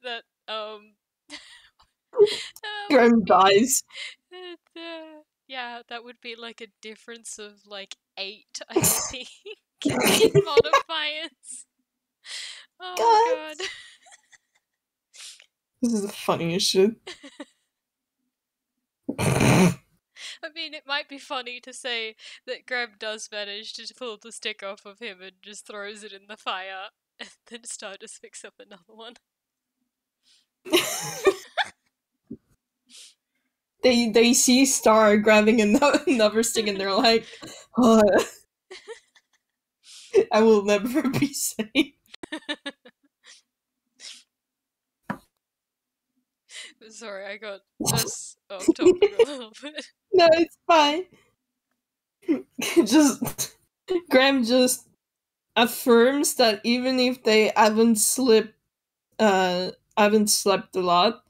Grem dies. Yeah, that would be like a difference of like 8, I think, in modifiers. Oh god. This is the funniest shit. I mean, it might be funny to say that Graham does manage to pull the stick off of him and just throws it in the fire, and then Star just picks up another one. They see Star grabbing another stick and they're like, oh, I will never be safe. Sorry, I got us off topic a little bit. No, it's fine. Graham just affirms that even if they haven't slept a lot,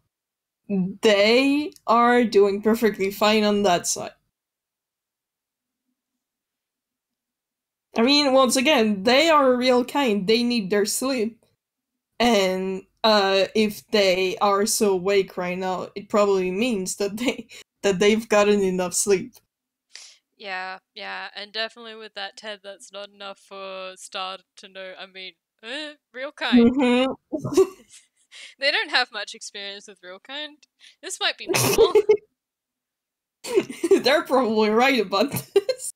they are doing perfectly fine on that side. I mean, once again, they are a real kind. They need their sleep. And if they are so awake right now, it probably means that they've gotten enough sleep. Yeah, and definitely with that Ted, that's not enough for Star to know. I mean, real kind. Mm-hmm. They don't have much experience with real kind. This might be normal. They're probably right about this.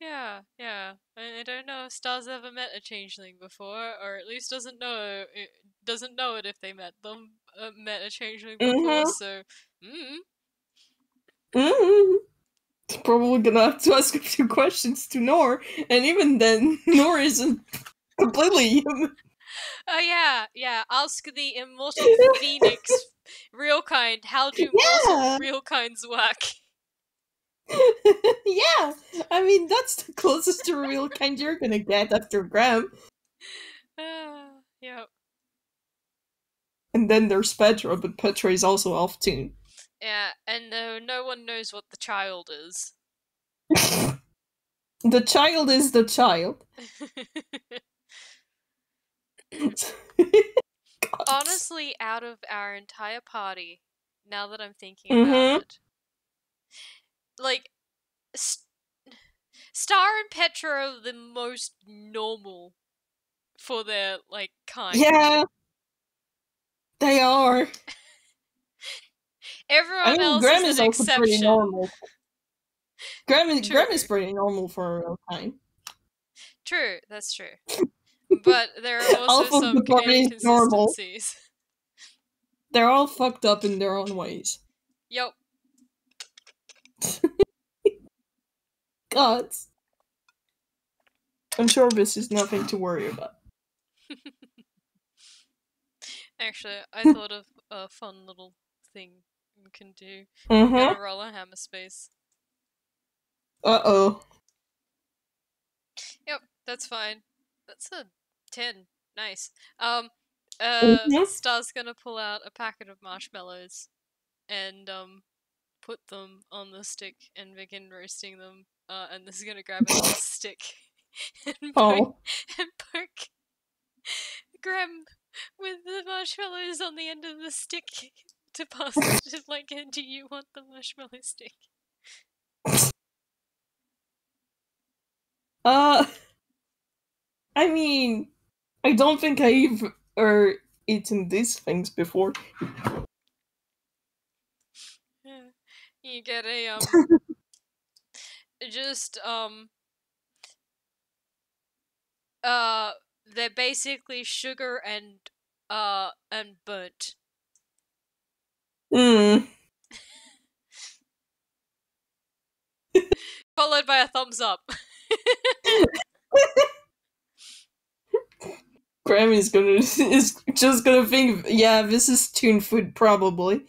Yeah. I don't know if Star's ever met a changeling before, or at least doesn't know it if they met a changeling before. Mm-hmm. So, Mm-hmm. It's probably gonna have to ask a few questions to Nor, and even then, Nor isn't completely human. Oh yeah. Ask the immortal phoenix, real kind. How do mortal real kinds work? Yeah, I mean that's the closest to a real kind you're gonna get after Graham. Yep. And then there's Petra, but Petra is also off tune. Yeah, and no one knows what the child is. The child is the child. Honestly, out of our entire party, now that I'm thinking about it, like, Star and Petra are the most normal for their, like, kind. Yeah, they are. Everyone else Graham is is an also exception. pretty normal. Graham is pretty normal for a real kind. True, that's true. But there are also some inconsistencies. They're all fucked up in their own ways. Yep. God. I'm sure this is nothing to worry about. Actually, I thought of a fun little thing we can do. We're gonna roll a hammer space. Uh-oh. Yep, that's fine. That's a 10. Nice. Star's gonna pull out a packet of marshmallows and put them on the stick and begin roasting them. And this is gonna grab another stick and poke Graham with the marshmallows on the end of the stick to pass it to like, do you want the marshmallow stick? I mean, I don't think I've eaten these things before. Yeah. You get a just they're basically sugar and burnt. Hmm. Followed by a thumbs up. Graham is just gonna think, yeah, this is Toon food probably.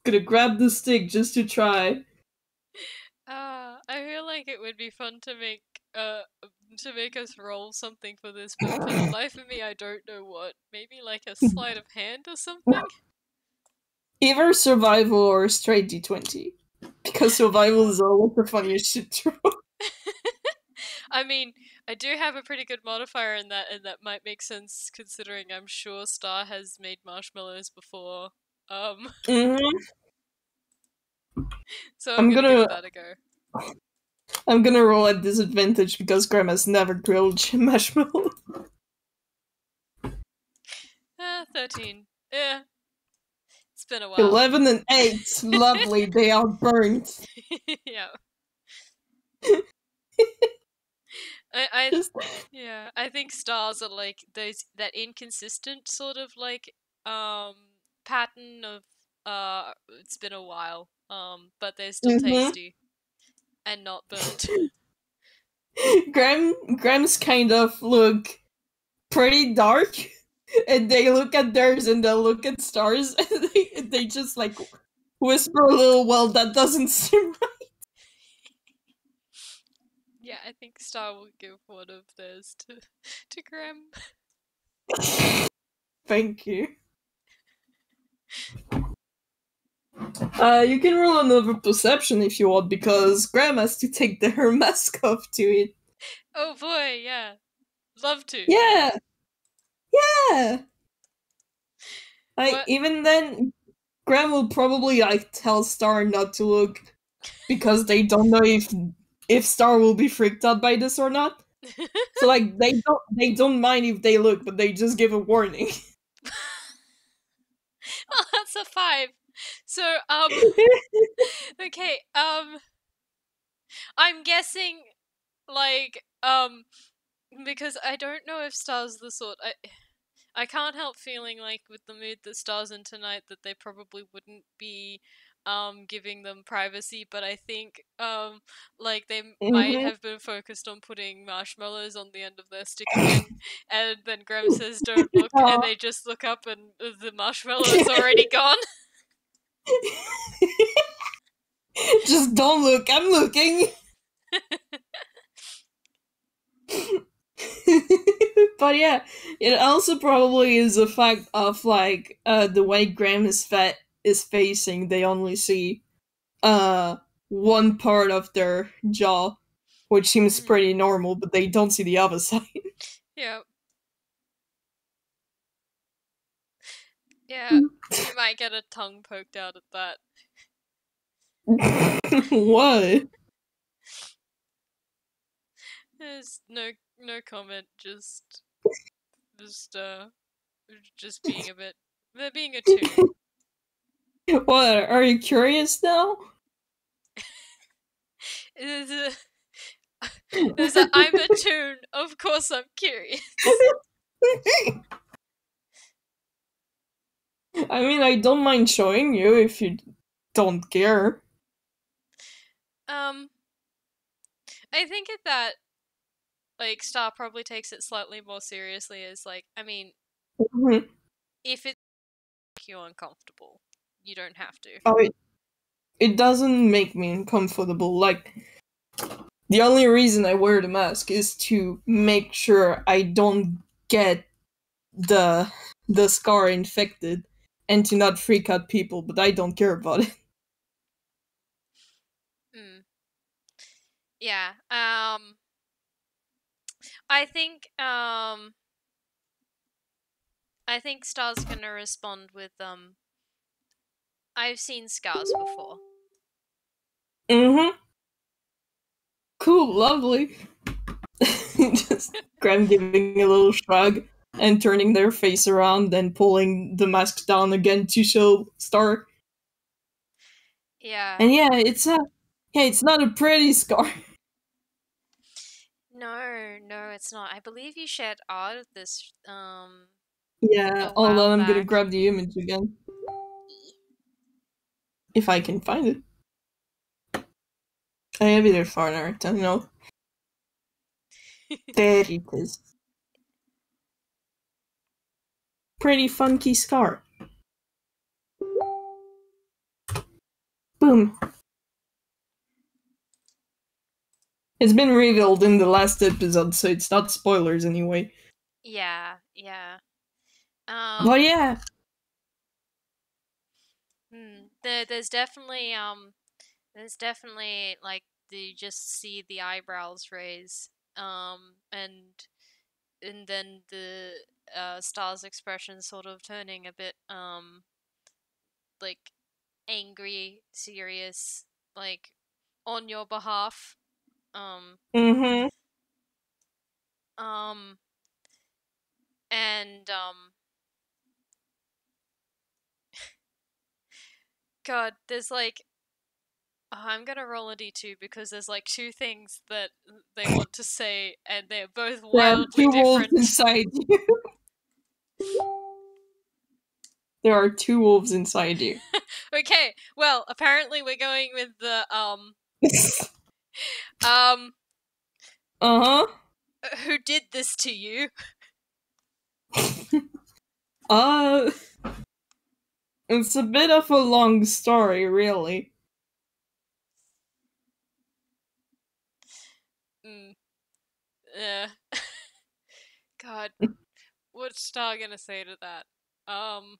Gonna grab the stick just to try. I feel like it would be fun to make us roll something for this, but for the life of me I don't know what. Maybe like a sleight of hand or something? Either survival or straight D20. Because survival is always the funniest shit to roll. I mean, I do have a pretty good modifier in that, and that might make sense considering I'm sure Star has made marshmallows before. Mm-hmm. So I'm I'm gonna give gonna that a go. I'm gonna roll at disadvantage because Graham has never grilled marshmallow. 13. Yeah, it's been a while. 11 and 8. Lovely, they are burnt. Yeah. I Just yeah, I think stars are like those that inconsistent sort of like pattern of it's been a while. But they're still mm-hmm. tasty and not burnt. Graham's kind of look pretty dark. And they look at theirs and they look at stars and they just like whisper a little, well, that doesn't seem Yeah, I think Star will give one of theirs to Graham. right. Thank you. You can roll another perception if you want, because Graham has to take their mask off to it. Oh boy, yeah. Love to. Yeah! Yeah! What? Even then, Graham will probably like tell Star not to look because they don't know if Star will be freaked out by this or not. So like they don't mind if they look, but they just give a warning. Oh, that's a 5. So, okay, I'm guessing, like, because I don't know if Star's the sort. I can't help feeling like with the mood that Star's in tonight that they probably wouldn't be giving them privacy, but I think like they might Mhm. have been focused on putting marshmallows on the end of their stick again, and then Graham says don't look, and Aw. they just look up and the marshmallow is already gone. Just don't look, I'm looking. But yeah, it also probably is a fact of like the way Graham is facing, they only see uh one part of their jaw, which seems Mm. pretty normal, but they don't see the other side. Yeah. Yeah, you might get a tongue poked out at that. What? There's no comment, just just being a bit. They're being a toon. What? Are you curious now? There's a there's a I'm a toon. Of course I'm curious. I mean, I don't mind showing you if you don't care. Um, I think at that like Star probably takes it slightly more seriously. As like, I mean, Mhm. if it makes you uncomfortable, you don't have to. Oh, it doesn't make me uncomfortable. Like, the only reason I wear the mask is to make sure I don't get the the scar infected and to not freak out people, but I don't care about it. Mm. Yeah. I think I think Star's gonna respond with I've seen scars before. Mm-hmm. Cool, lovely. Just Graham giving a little shrug and turning their face around and pulling the mask down again to show Star. Yeah. And it's not a pretty scar. No, no, it's not. I believe you shared art of this Yeah, a hold while on, I'm gonna back. grab the image again. If I can find it. I have it far now, I don't know. There it is. Pretty funky scar. Boom. It's been revealed in the last episode, so it's not spoilers anyway. Yeah, yeah. But yeah. There's definitely like you just see the eyebrows raise, and then the Star's expression sort of turning a bit like angry, serious, like on your behalf. Um, Mm-hmm. um, and God, there's like I'm gonna roll a d2 because there's like two things that they want to say, and they're both There are wildly two wolves different. inside you. There are two wolves inside you. Okay, well, apparently we're going with the um Uh-huh. who did this to you? uh it's a bit of a long story, really. Mm, yeah. God, what's Star gonna say to that? Um,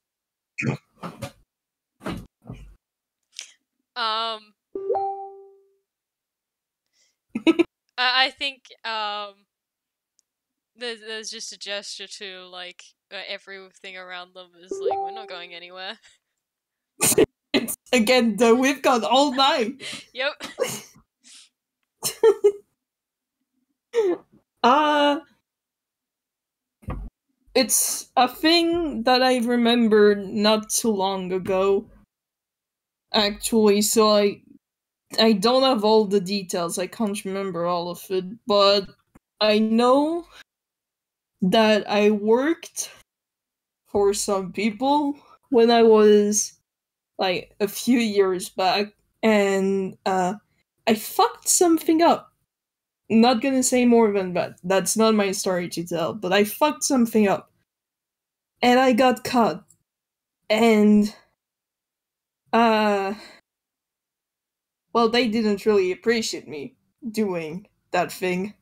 um, I think there's just a gesture to like everything around them is like we're not going anywhere. It's again though, we've got all night. Yep. Uh it's a thing that I remembered not too long ago. Actually, so I don't have all the details. I can't remember all of it, but I know that I worked for some people when I was like a few years back, and I fucked something up. Not gonna say more than that. That's not my story to tell, but I fucked something up. And I got caught. And uh well, they didn't really appreciate me doing that thing.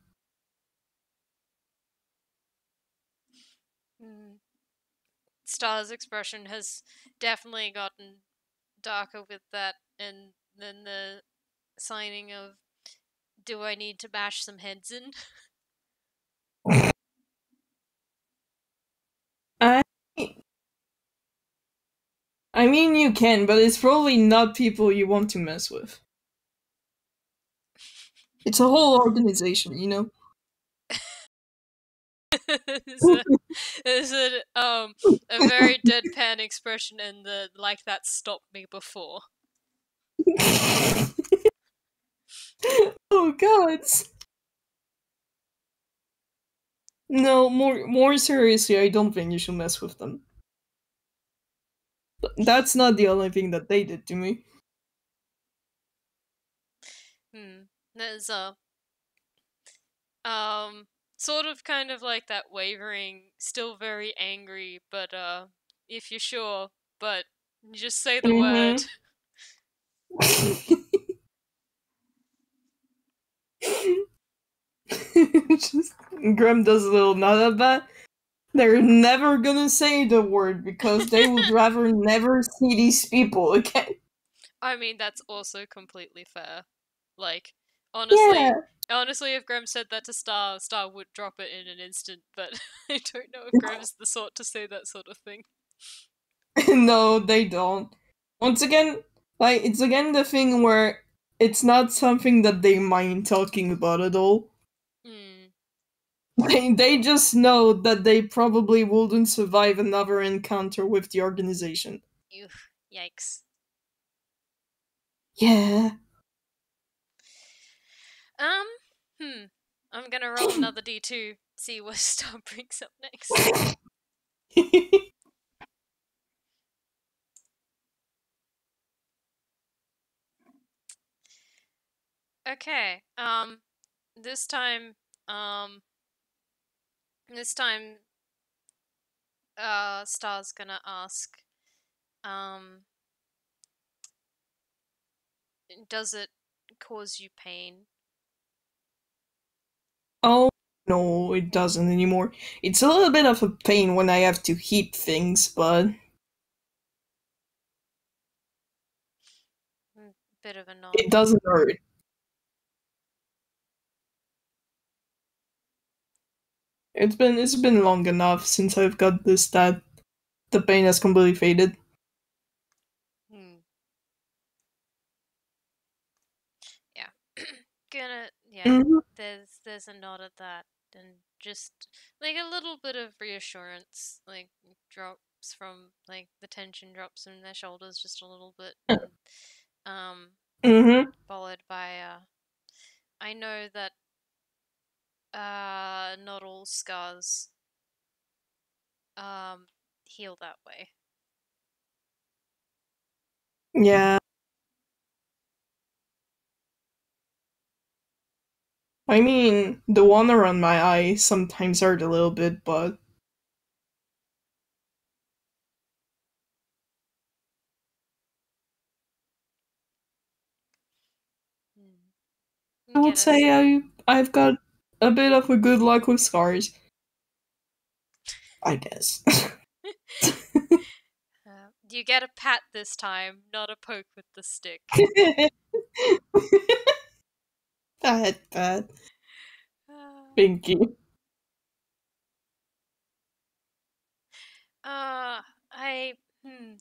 Mm. Star's expression has definitely gotten darker with that, and then the signing of "Do I need to bash some heads in?" I I mean you can, but it's probably not people you want to mess with. It's a whole organization, you know? Is it a very deadpan expression and the like that stopped me before. Oh god. No, more seriously, I don't think you should mess with them. That's not the only thing that they did to me. There's um sort of kind of like that wavering, still very angry, but if you're sure, but just say the word. Mm-hmm. Just Grim does a little nod at that. They're never gonna say the word because they would rather never see these people again. I mean, that's also completely fair. Like, Honestly, Yeah. honestly, if Grem said that to Star, Star would drop it in an instant. But I don't know if Grem's the sort to say that sort of thing. No, they don't. Once again, like it's again the thing where it's not something that they mind talking about at all. Hmm. They just know that they probably wouldn't survive another encounter with the organization. Ew. Yikes. Yeah. Um. Hmm. I'm gonna roll another D2. See what Star brings up next. Okay. This time. Um. This time. Star's gonna ask. Um. Does it cause you pain? Oh no, it doesn't anymore. It's a little bit of a pain when I have to heat things, but Bit of a nod. it doesn't hurt. It's been long enough since I've got this that the pain has completely faded. Hmm. Yeah. Gonna. Yeah. Hmm. There's a nod at that, and just like a little bit of reassurance, like drops from like the tension drops from their shoulders just a little bit, and um, Hmm. followed by I know that not all scars um heal that way. Yeah. I mean, the one around my eye sometimes hurt a little bit, but Hmm. I You would get us. say I've got a bit of a good luck with scars. I guess. You get a pat this time, not a poke with the stick. Bad. Uh, Thank you. I hmm.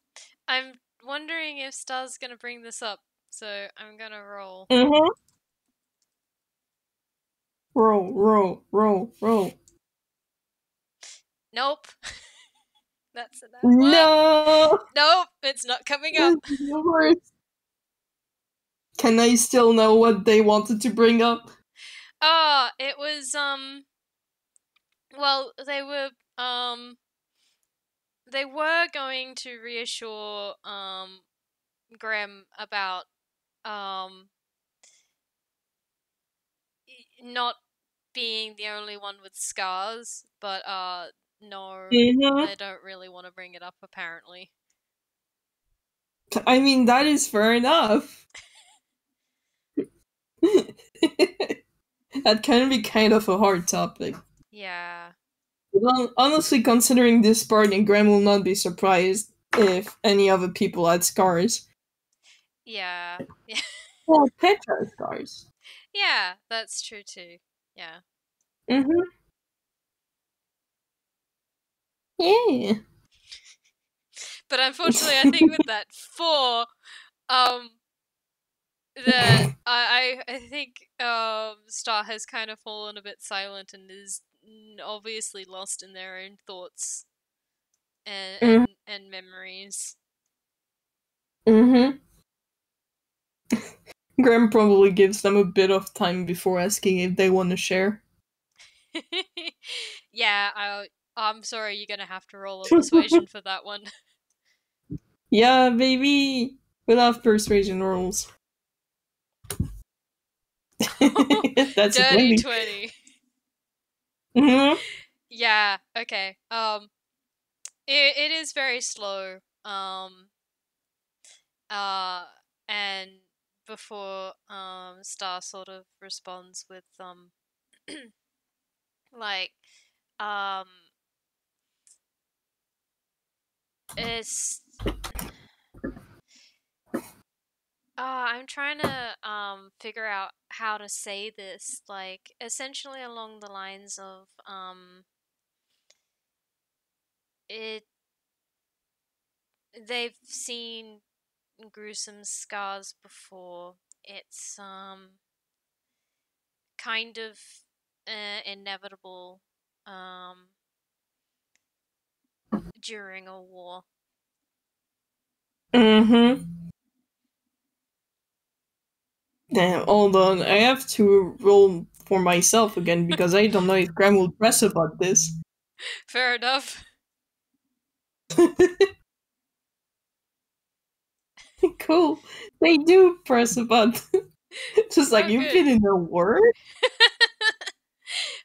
I'm wondering if Star's gonna bring this up, so I'm gonna roll. Mm-hmm. Roll. Nope. That's a nat one. No! Nope, it's not coming This up. is the worst. Can I still know what they wanted to bring up? It was well, they were going to reassure Graham about um not being the only one with scars, but no, Mm-hmm. they don't really want to bring it up apparently. I mean, that is fair enough. That can be kind of a hard topic. Yeah. Well, honestly, considering this part, and Graham will not be surprised if any other people had scars. Yeah. Yeah. Well, Petra has scars. Yeah, that's true too. Yeah. Mm-hmm. Yeah. But unfortunately, I think with that four, um, that I think Star has kind of fallen a bit silent and is obviously lost in their own thoughts and Mm-hmm. and memories. Mm-hmm. Graham probably gives them a bit of time before asking if they want to share. Yeah, I'm sorry, you're gonna have to roll a persuasion for that one. Yeah, baby! We love persuasion rolls. That's a Dirty 20. 20. Mm-hmm. Yeah, okay. It is very slow. Uh and before Star sort of responds with like um it's I'm trying to figure out how to say this, like essentially along the lines of it they've seen gruesome scars before. It's kind of inevitable um during a war. Mm-hmm. Damn, hold on. I have to roll for myself again because I don't know if Graham will press about this. Fair enough. Cool. They do press about. Just like Oh, you've good. been in a word.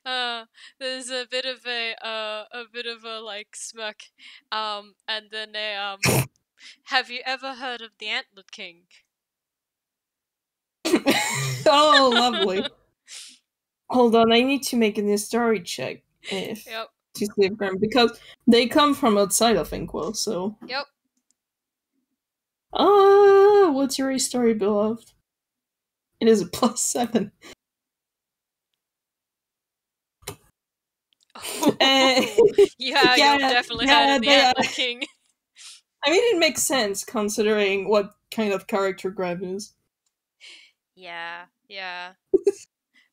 uh, there's a bit of a like smirk, and then a Have you ever heard of the Antlered King? Oh, lovely. Hold on, I need to make an history check if Yep, to see if Graham because they come from outside of Inkwell. So, yep. what's your history, beloved? It is a +7. Eh, Oh, yeah, you've yeah, definitely heard yeah, of the they. Antlered King. I mean, it makes sense considering what kind of character Graham is. Yeah, yeah.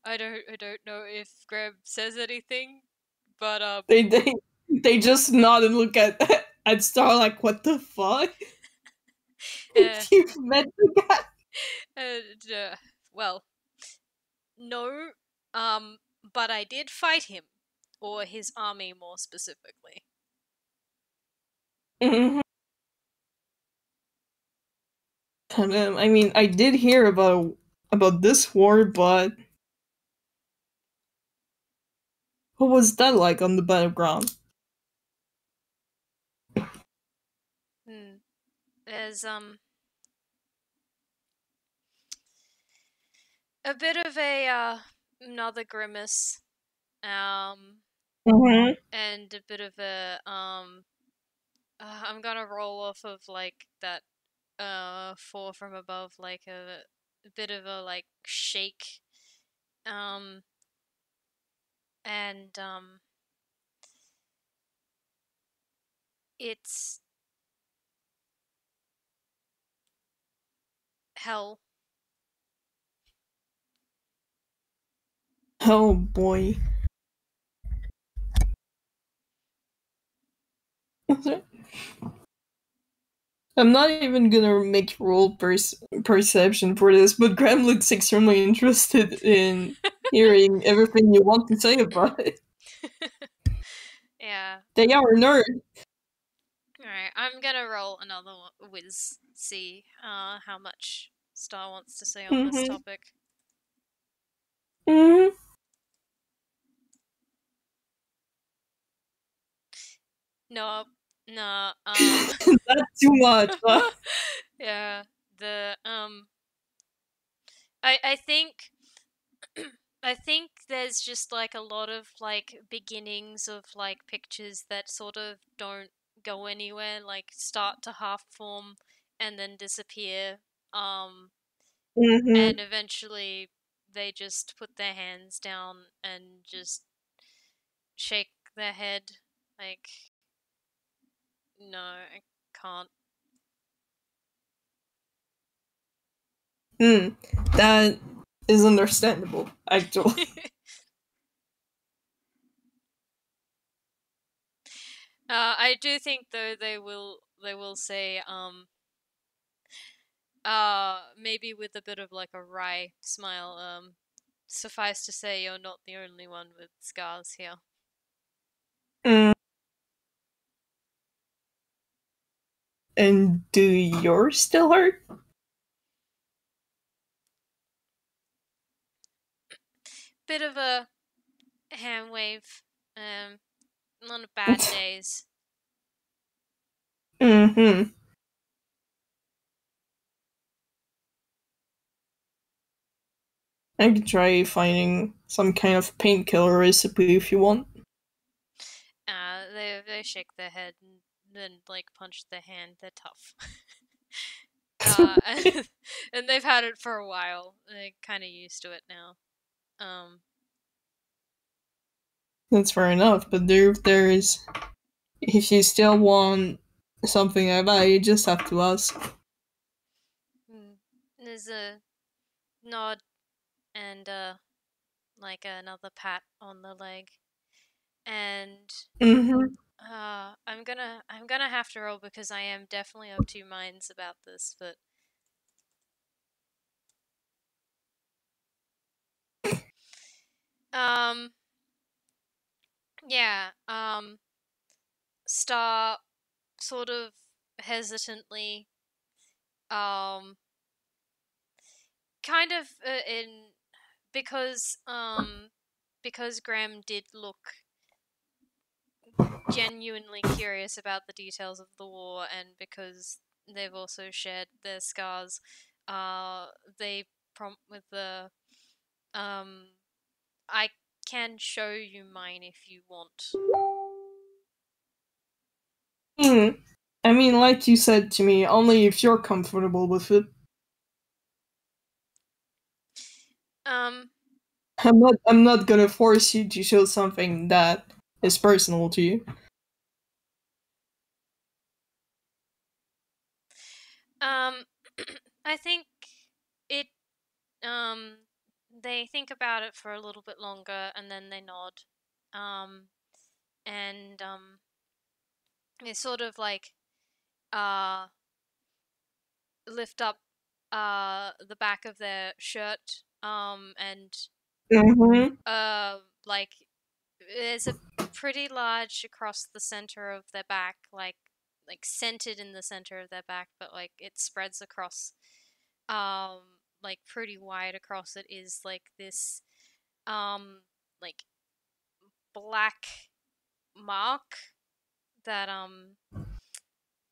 I don't know if Graham says anything, but They they they just nod and look at Star like, what the fuck? uh, You've met the guy. uh, uh, well, no, but I did fight him, or his army more specifically. Mhm. I mean, I did hear about this war, but what was that like on the battleground? Hmm. There's a bit of a another grimace, um, Mm-hmm. and a bit of a I'm gonna roll off of like that four from above, like a bit of a like shake, um, and it's hell. Oh boy. I'm not even gonna make roll perception for this, but Graham looks extremely interested in hearing everything you want to say about it. Yeah. They are nerds. Alright, I'm gonna roll another whiz, see how much Star wants to say on this Mm-hmm. topic. Mm-hmm. No, no, That's too much. yeah, the I think I think there's just like a lot of like beginnings of like pictures that sort of don't go anywhere, like start to half form and then disappear. Mm-hmm. And eventually they just put their hands down and just shake their head like, no, I can't. Hmm. That is understandable, actually. I do think though they will say maybe with a bit of like a wry smile, suffice to say you're not the only one with scars here. Mm. And do yours still hurt? Bit of a hand wave, on bad days. Mm-hmm. I could try finding some kind of painkiller recipe if you want. They shake their head and then like punch their hand. They're tough. and they've had it for a while. They're kind of used to it now. That's fair enough, but there's if you still want something like that, you just have to ask. There's a nod and like another pat on the leg, and Mm-hmm. I'm gonna have to roll because I am definitely of two minds about this, but um yeah, Star sort of hesitantly um kind of in because Graham did look genuinely curious about the details of the war, and because they've also shared their scars, uh, they prompt with the um, I can show you mine if you want. I mean, like you said to me, only if you're comfortable with it. Um, I'm not gonna force you to show something that is personal to you. um, I think it. Um, they think about it for a little bit longer, and then they nod. Um, and it's sort of like uh lift up the back of their shirt and Mm-hmm. like there's a pretty large across the center of their back, like centered in the center of their back, but like it spreads across um like pretty wide across it is like this like black mark that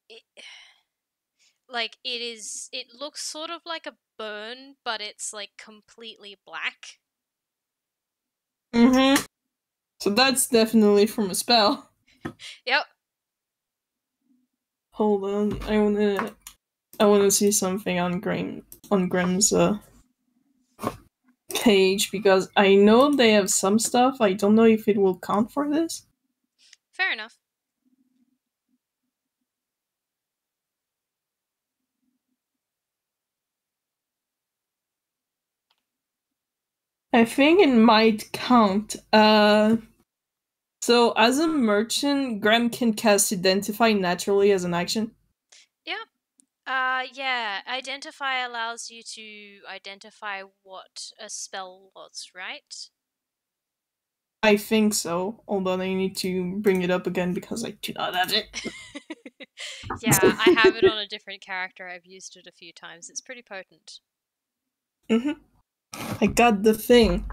it, like it looks sort of like a burn, but it's like completely black. Mm-hmm. So that's definitely from a spell. Yep. Hold on, I wanna see something on Graham's page because I know they have some stuff. I don't know if it will count for this. Fair enough. I think it might count. So as a merchant, Graham can cast Identify naturally as an action. Yep. Yeah. Identify allows you to identify what a spell was, right? I think so. Hold on, I need to bring it up again because I do not have it. Yeah, I have it on a different character. I've used it a few times. It's pretty potent. hmm I got the thing.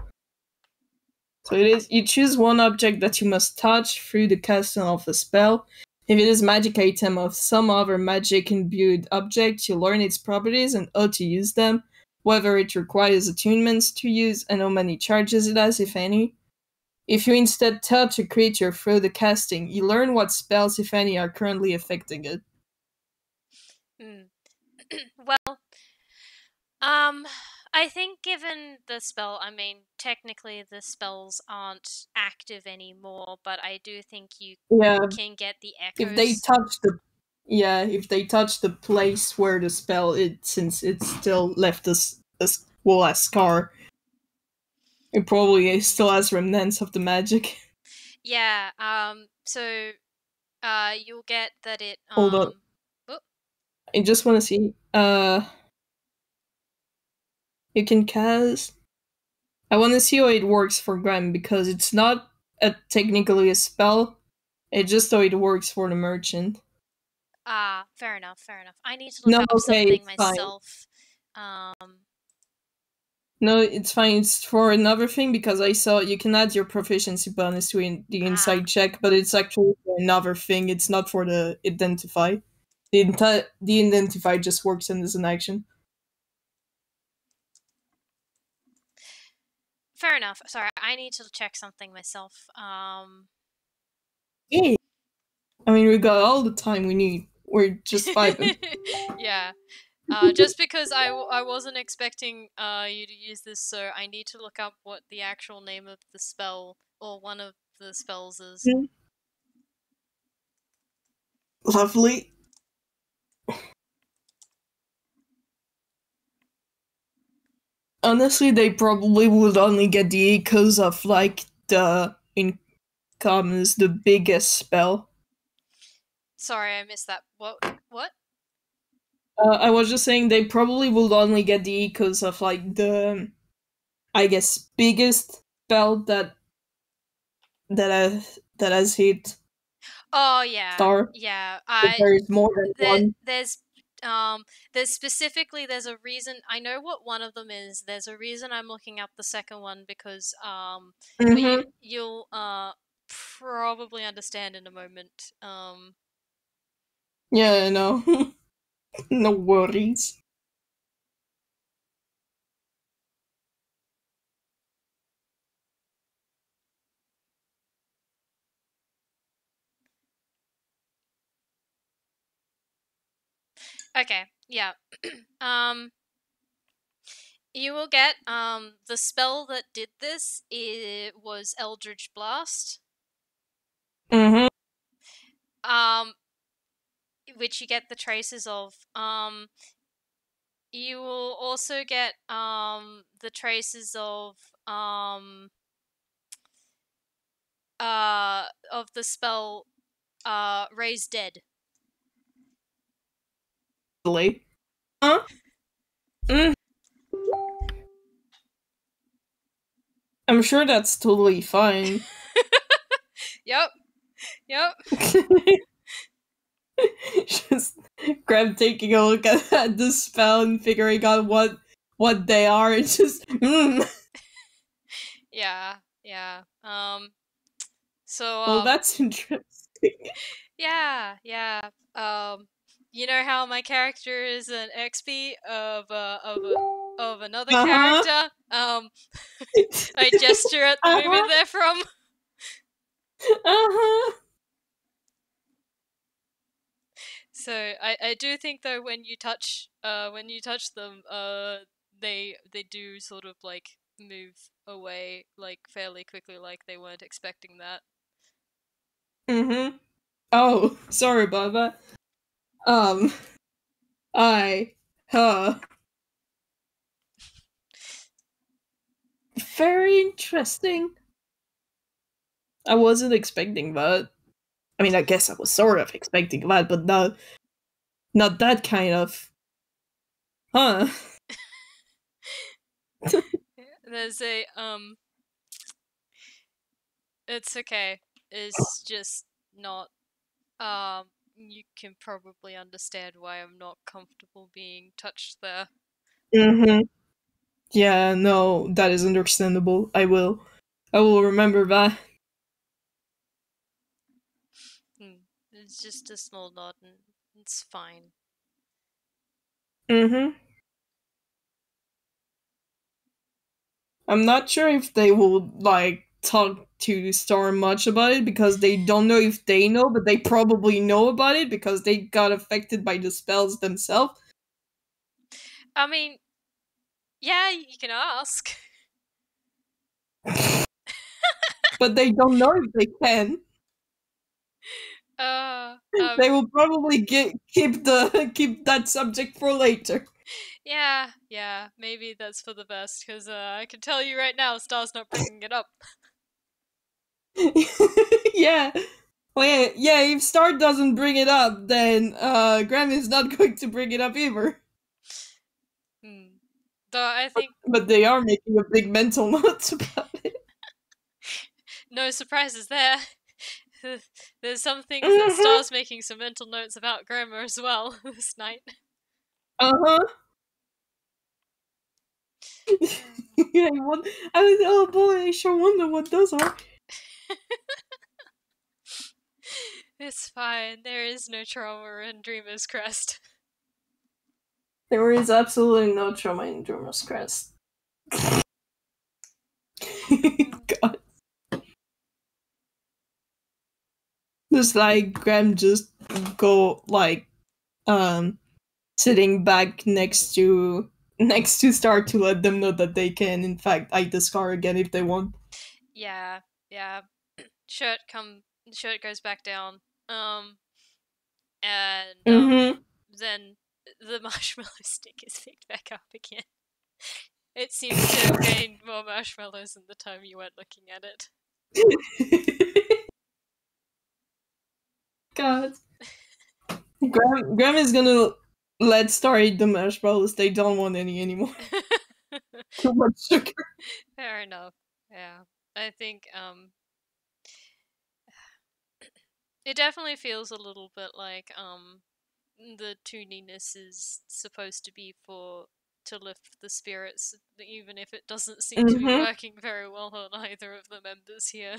So it is you choose one object that you must touch through the casting of a spell. If it is magic item of some other magic imbued object, you learn its properties and how to use them, whether it requires attunements to use and how many charges it has, if any. If you instead touch a creature through the casting, you learn what spells, if any, are currently affecting it. Hmm. Well, um, I think given the spell, I mean, technically the spells aren't active anymore, but I do think you Yeah, can get the if they echoes. touch the if they touch the place where the spell it since it's still left a scar, it probably Mm. still has remnants of the magic. Yeah, so you'll get that it Hold on, oh, I just want to see. You can cast. I want to see how it works for Graham because it's not technically a spell. It's just how it works for the merchant. fair enough, fair enough. I need to look No, up okay, something it's fine. myself. Um No, it's fine. It's for another thing because I saw you can add your proficiency bonus to the ah, inside check, but it's actually for another thing. It's not for the identify. The identify just works in as an action. fair enough. Sorry, I need to check something myself. Yeah. I mean, we got all the time we need. We're just vibing. Yeah. Just because I wasn't expecting you to use this, so I need to look up what the actual name of the spell or one of the spells is. Lovely. Honestly, they probably would only get the echoes of like the income is the biggest spell. Sorry, I missed that. What? What? I was just saying they probably would only get the echoes of like the, I guess, biggest spell that has hit Oh yeah, Star. yeah. But there's more than There one. there's specifically there's a reason I know what one of them is. There's a reason I'm looking up the second one because but Mm-hmm. you'll probably understand in a moment. Yeah, no, no worries. Okay, yeah. um you will get the spell that did this, it was Eldritch Blast. Mm-hmm. Um which you get the traces of. You will also get the traces of the spell Raise Dead. Huh? Mm. I'm sure that's totally fine. Yep, yep. Just Grab taking a look at the spell and figuring out what they are. It's just Yeah, yeah. So well, that's interesting. yeah, yeah. You know how my character is an XP of another Uh huh. character? I gesture at the Uh movie huh. they're from. Uh huh. So I do think though when you touch them they do sort of like move away like fairly quickly, like they weren't expecting that. Mm-hmm. Oh, sorry about that. Um, I, huh. Very interesting. I wasn't expecting that. I mean, I guess I was sort of expecting that, but not that kind of. Huh. There's a it's okay. It's just not you can probably understand why I'm not comfortable being touched there. Mm-hmm. Yeah, no, that is understandable. I will remember that. It's just a small nod and it's fine. Mm-hmm. I'm not sure if they will like talk to Star much about it because they don't know if they know, but they probably know about it because they got affected by the spells themselves. I mean, yeah, you can ask. But they don't know if they can. Uh, They um, will probably keep the keep that subject for later. yeah, yeah, maybe that's for the best, because I can tell you right now, Star's not bringing it up. Yeah. Well, yeah, if Star doesn't bring it up, then Graham is not going to bring it up either. Hmm. Though I think But they are making a big mental note about it. no surprises there. There's some things that Mm-hmm. Star's making some mental notes about grammar as well this night. Uh-huh. Yeah, oh boy, I sure wonder what those are. It's fine. There is no trauma in Dreamers Crest. There is absolutely no trauma in Dreamers Crest. God. Just like Graham just go like um sitting back next to Star to let them know that they can, in fact, eat the scar again if they want. Yeah, yeah. Shirt shirt goes back down. And Mm-hmm. then the marshmallow stick is picked back up again. It seems to have gained more marshmallows in the time you weren't looking at it. God. Graham is gonna let Star eat the marshmallows. They don't want any anymore. Too much sugar. Fair enough. Yeah. I think it definitely feels a little bit like the tooniness is supposed to be for to lift the spirits, even if it doesn't seem to be Mm-hmm. working very well on either of the members here.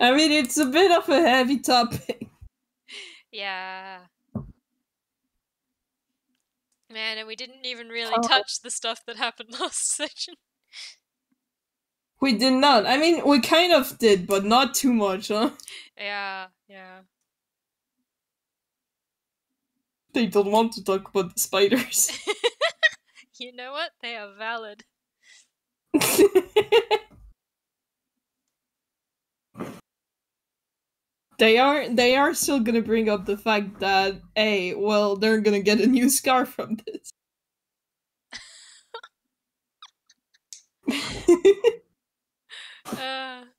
I mean, it's a bit of a heavy topic. Yeah. Man, and we didn't even really touch the stuff that happened last session. We did not. I mean, we kind of did, but not too much, huh? Yeah, yeah. They don't want to talk about the spiders. You know what? They are valid. They are still gonna bring up the fact that, hey, well, they're gonna get a new scar from this.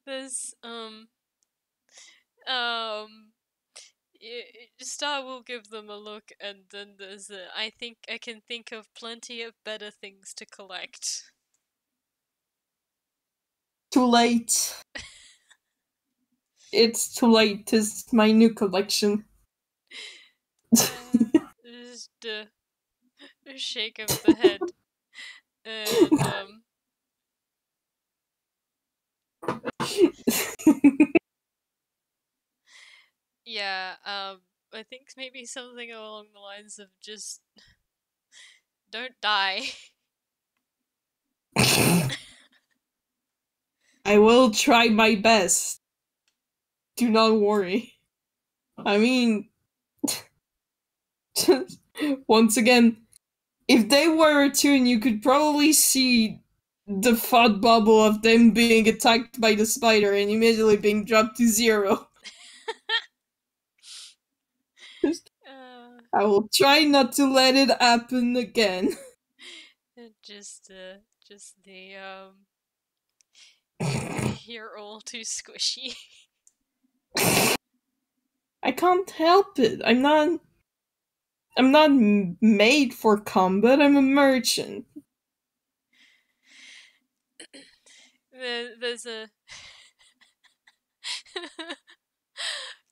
There's um Star will give them a look, and then there's I think I can think of plenty of better things to collect. Too late. It's too late. It's my new collection. Just a shake of the head, and yeah, I think maybe something along the lines of just don't die. I will try my best. Do not worry. I mean, once again, if they were a toon, you could probably see the thought bubble of them being attacked by the spider and immediately being dropped to 0. I will try not to let it happen again. Just the you're all too squishy. I can't help it. I'm not made for combat. I'm a merchant. There's a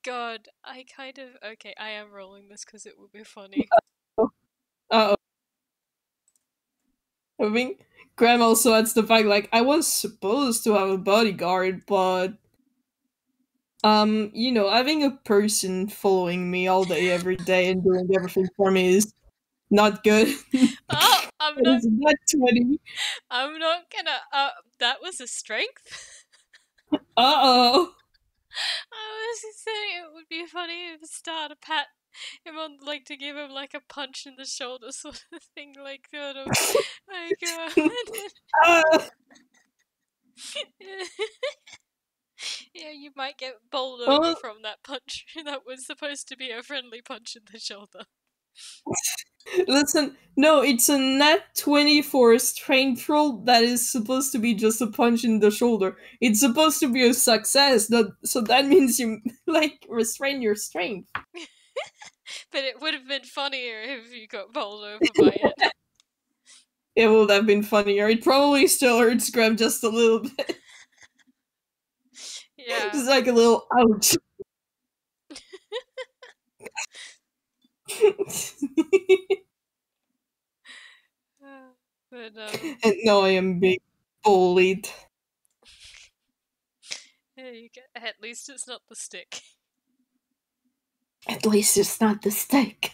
God, I kind of okay. I am rolling this because it will be funny. Uh oh. I mean, Graham also adds the fact, like, I was supposed to have a bodyguard, but having a person following me all day, every day, and doing everything for me is not good. Oh, It's not 20. I'm not gonna. That was a strength. Uh-oh. I was just saying it would be funny if Star to pat him on, like to give him like a punch in the shoulder sort of thing, like sort of like. Yeah, you might get bowled over from that punch. That was supposed to be a friendly punch in the shoulder. Listen, no, it's a nat 20 for a strength roll that is supposed to be just a punch in the shoulder. It's supposed to be a success, so that means you, like, restrain your strength. But it would have been funnier if you got bowled over by it. It would have been funnier. It probably still hurts Graham just a little bit. Yeah. Just like a little ouch. But And now I am being bullied. yeah, at least it's not the stick. At least it's not the stick.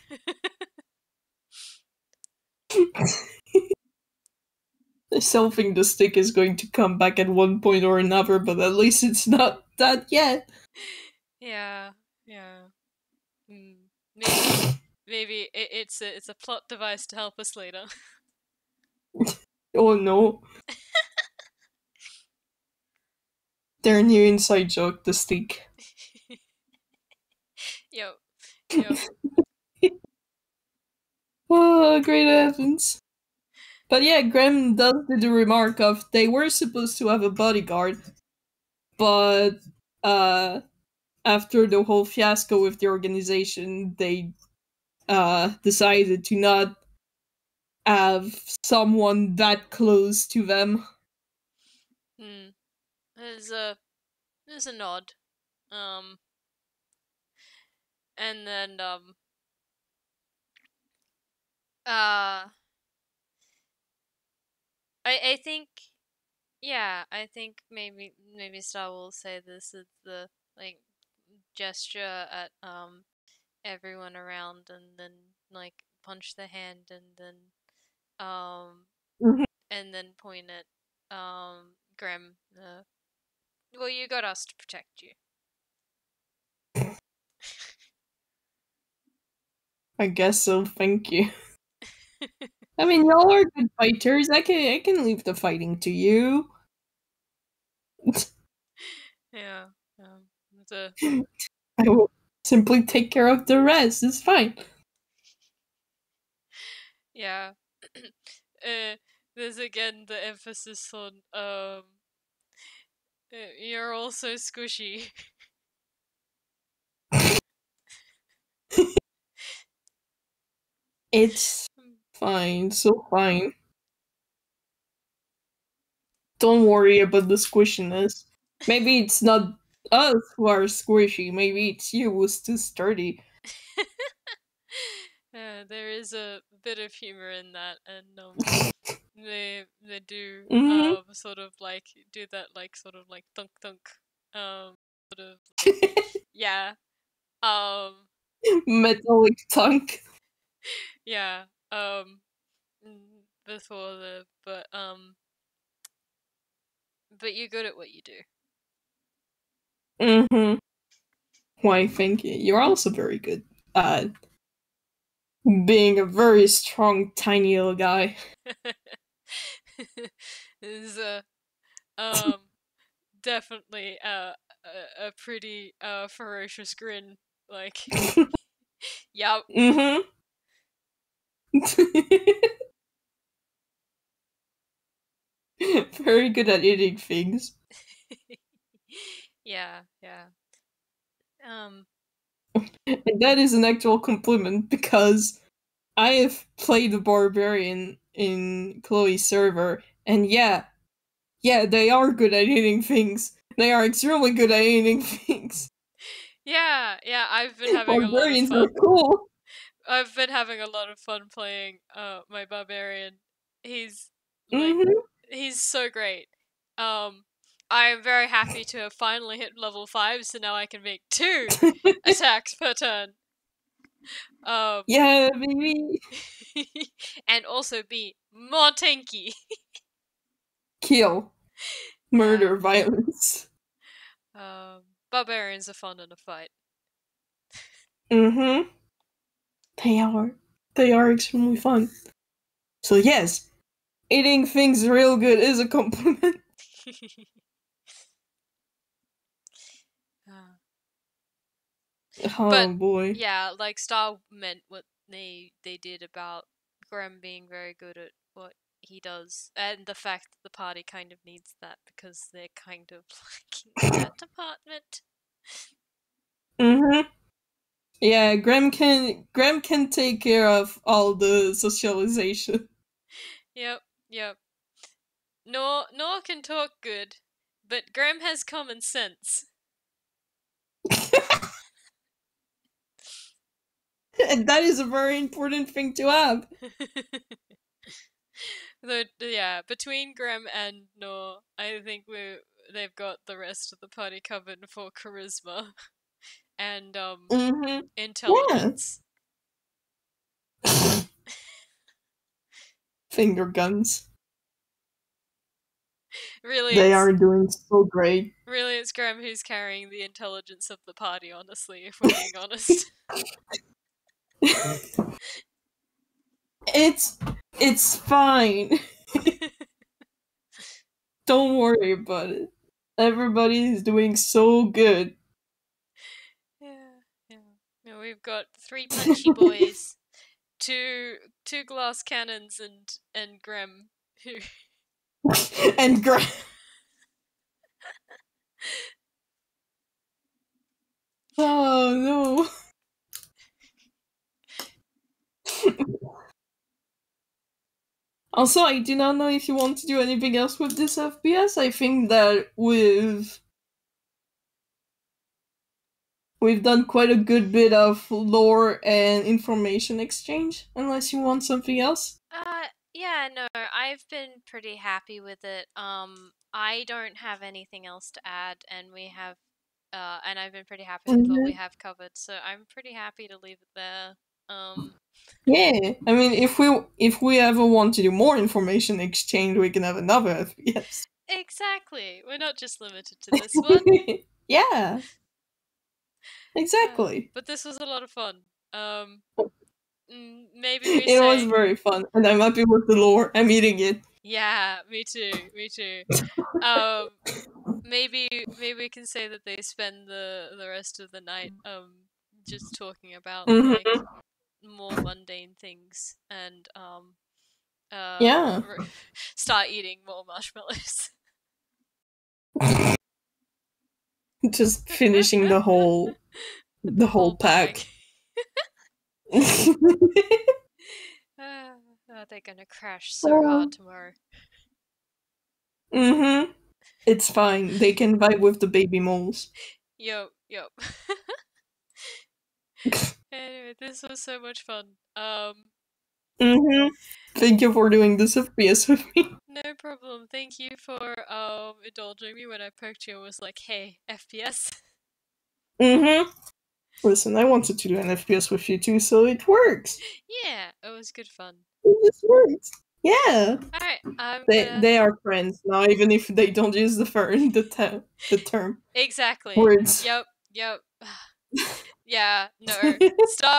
I still think the stick is going to come back at one point or another, but at least it's not that yet. Yeah, yeah. maybe it's a plot device to help us later. Oh no. Their new inside joke, the stick. Yep, yep. Oh, great heavens. But yeah, Graham does do the remark of they were supposed to have a bodyguard, but after the whole fiasco with the organization, they decided to not have someone that close to them. Hmm. There's a nod. Um, and then uh, I think yeah, I think maybe Star will say this is the like gesture at everyone around, and then like punch the hand, um Mhm. and then point at Grem. Well, you got us to protect you. I guess so. Thank you. I mean, y'all are good fighters. I can leave the fighting to you. Yeah. The I will simply take care of the rest. It's fine. yeah. There's again the emphasis on you're also squishy. It's fine. So fine. Don't worry about the squishiness. Maybe it's not us who are squishy. Maybe it's you who's too sturdy. There is a bit of humor in that, and they do Hmm. sort of like do that like sort of like thunk thunk sort of like yeah um Metallic tongue. yeah before the but you're good at what you do. Hmm. Why, thank you. You're also very good at being a very strong, tiny little guy. Is um definitely a pretty ferocious grin like yep. Hmm. Very good at eating things. Yeah, yeah. Um, And that is an actual compliment because I have played the barbarian in Chloe's server, and yeah, they are good at eating things. They are extremely good at eating things. yeah, yeah, I've been having a lot of Barbarians are fun. cool. I've been having a lot of fun playing my barbarian. He's like Hmm. he's so great. Um I am very happy to have finally hit level 5, so now I can make 2 attacks per turn. Um Yeah, baby. and also be more tanky. Kill. Yeah. Murder, violence. Barbarians are fun in a fight. Hmm. They are. They are extremely fun. So yes, eating things real good is a compliment. Uh, but Oh boy. yeah, like Star meant what they did about Graham being very good at what he does, and the fact that the party kind of needs that because they're kind of lacking in that department. Hmm. Yeah, Graham can take care of all the socialization. Yep, yep. Nor can talk good, but Graham has common sense. And that is a very important thing to have. Yeah, between Graham and Nor, I think they've got the rest of the party covered for charisma and Hmm. Yeah. intelligence. Finger guns. Really, They it's are doing so great. really it's Graham who's carrying the intelligence of the party. Honestly, if we're being honest. It's fine. Don't worry about it. Everybody is doing so good. Yeah, yeah. Yeah, we've got 3 punchy boys, two glass cannons, and Grem, who And oh no. Also, I do not know if you want to do anything else with this FPS. I think that we've done quite a good bit of lore and information exchange, unless you want something else. yeah, no, I've been pretty happy with it. I don't have anything else to add, and and I've been pretty happy with what we Mhm. have covered, so I'm pretty happy to leave it there. Um, Yeah, I mean, if we ever want to do more information exchange, we can have another FPS. exactly. We're not just limited to this one. Yeah, exactly. But this was a lot of fun. Um, Maybe we It was say, very fun, and I'm happy with the lore. I'm eating it. yeah, me too, me too. Um, maybe we can say that they spend the rest of the night just talking about like Hmm. more mundane things and Yeah. start eating more marshmallows. Just finishing the whole Bag. pack. Mm-hmm. They're gonna crash so hard tomorrow. It's fine. They can vibe with the baby moles. Yup, yup. Anyway, this was so much fun. Thank you for doing this FPS with me. No problem. Thank you for indulging me when I poked you and was like, "Hey, FPS." Listen, I wanted to do an FPS with you too, so it works. Yeah, it was good fun. It just works. Yeah. All right, I'm They gonna they are friends now, even if they don't use the term exactly. words. Yep, yep. Yeah, no.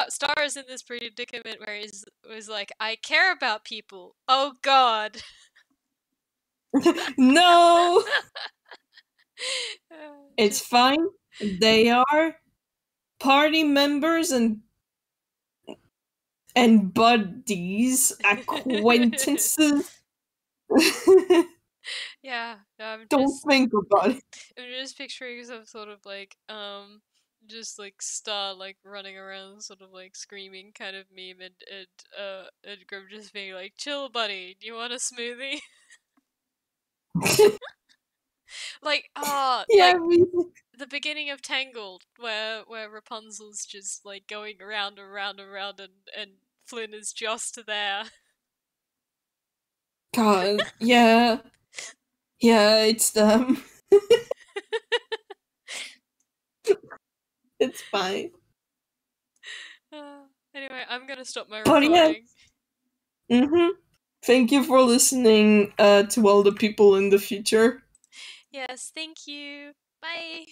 Star is in this predicament where he's was like, I care about people. Oh God. No, it's Just fine. They are party members and buddies, acquaintances. yeah. No, Don't think about it. I'm just picturing some sort of like just like Star like running around sort of like screaming kind of meme and Grim just being like, chill buddy, do you want a smoothie? Like Yeah, like the beginning of Tangled where Rapunzel's just like going around and around and around and Flynn is just there. God, yeah, it's them. It's fine. Anyway, I'm gonna stop my But yeah, recording. thank you for listening to all the people in the future. Yes, thank you. Bye.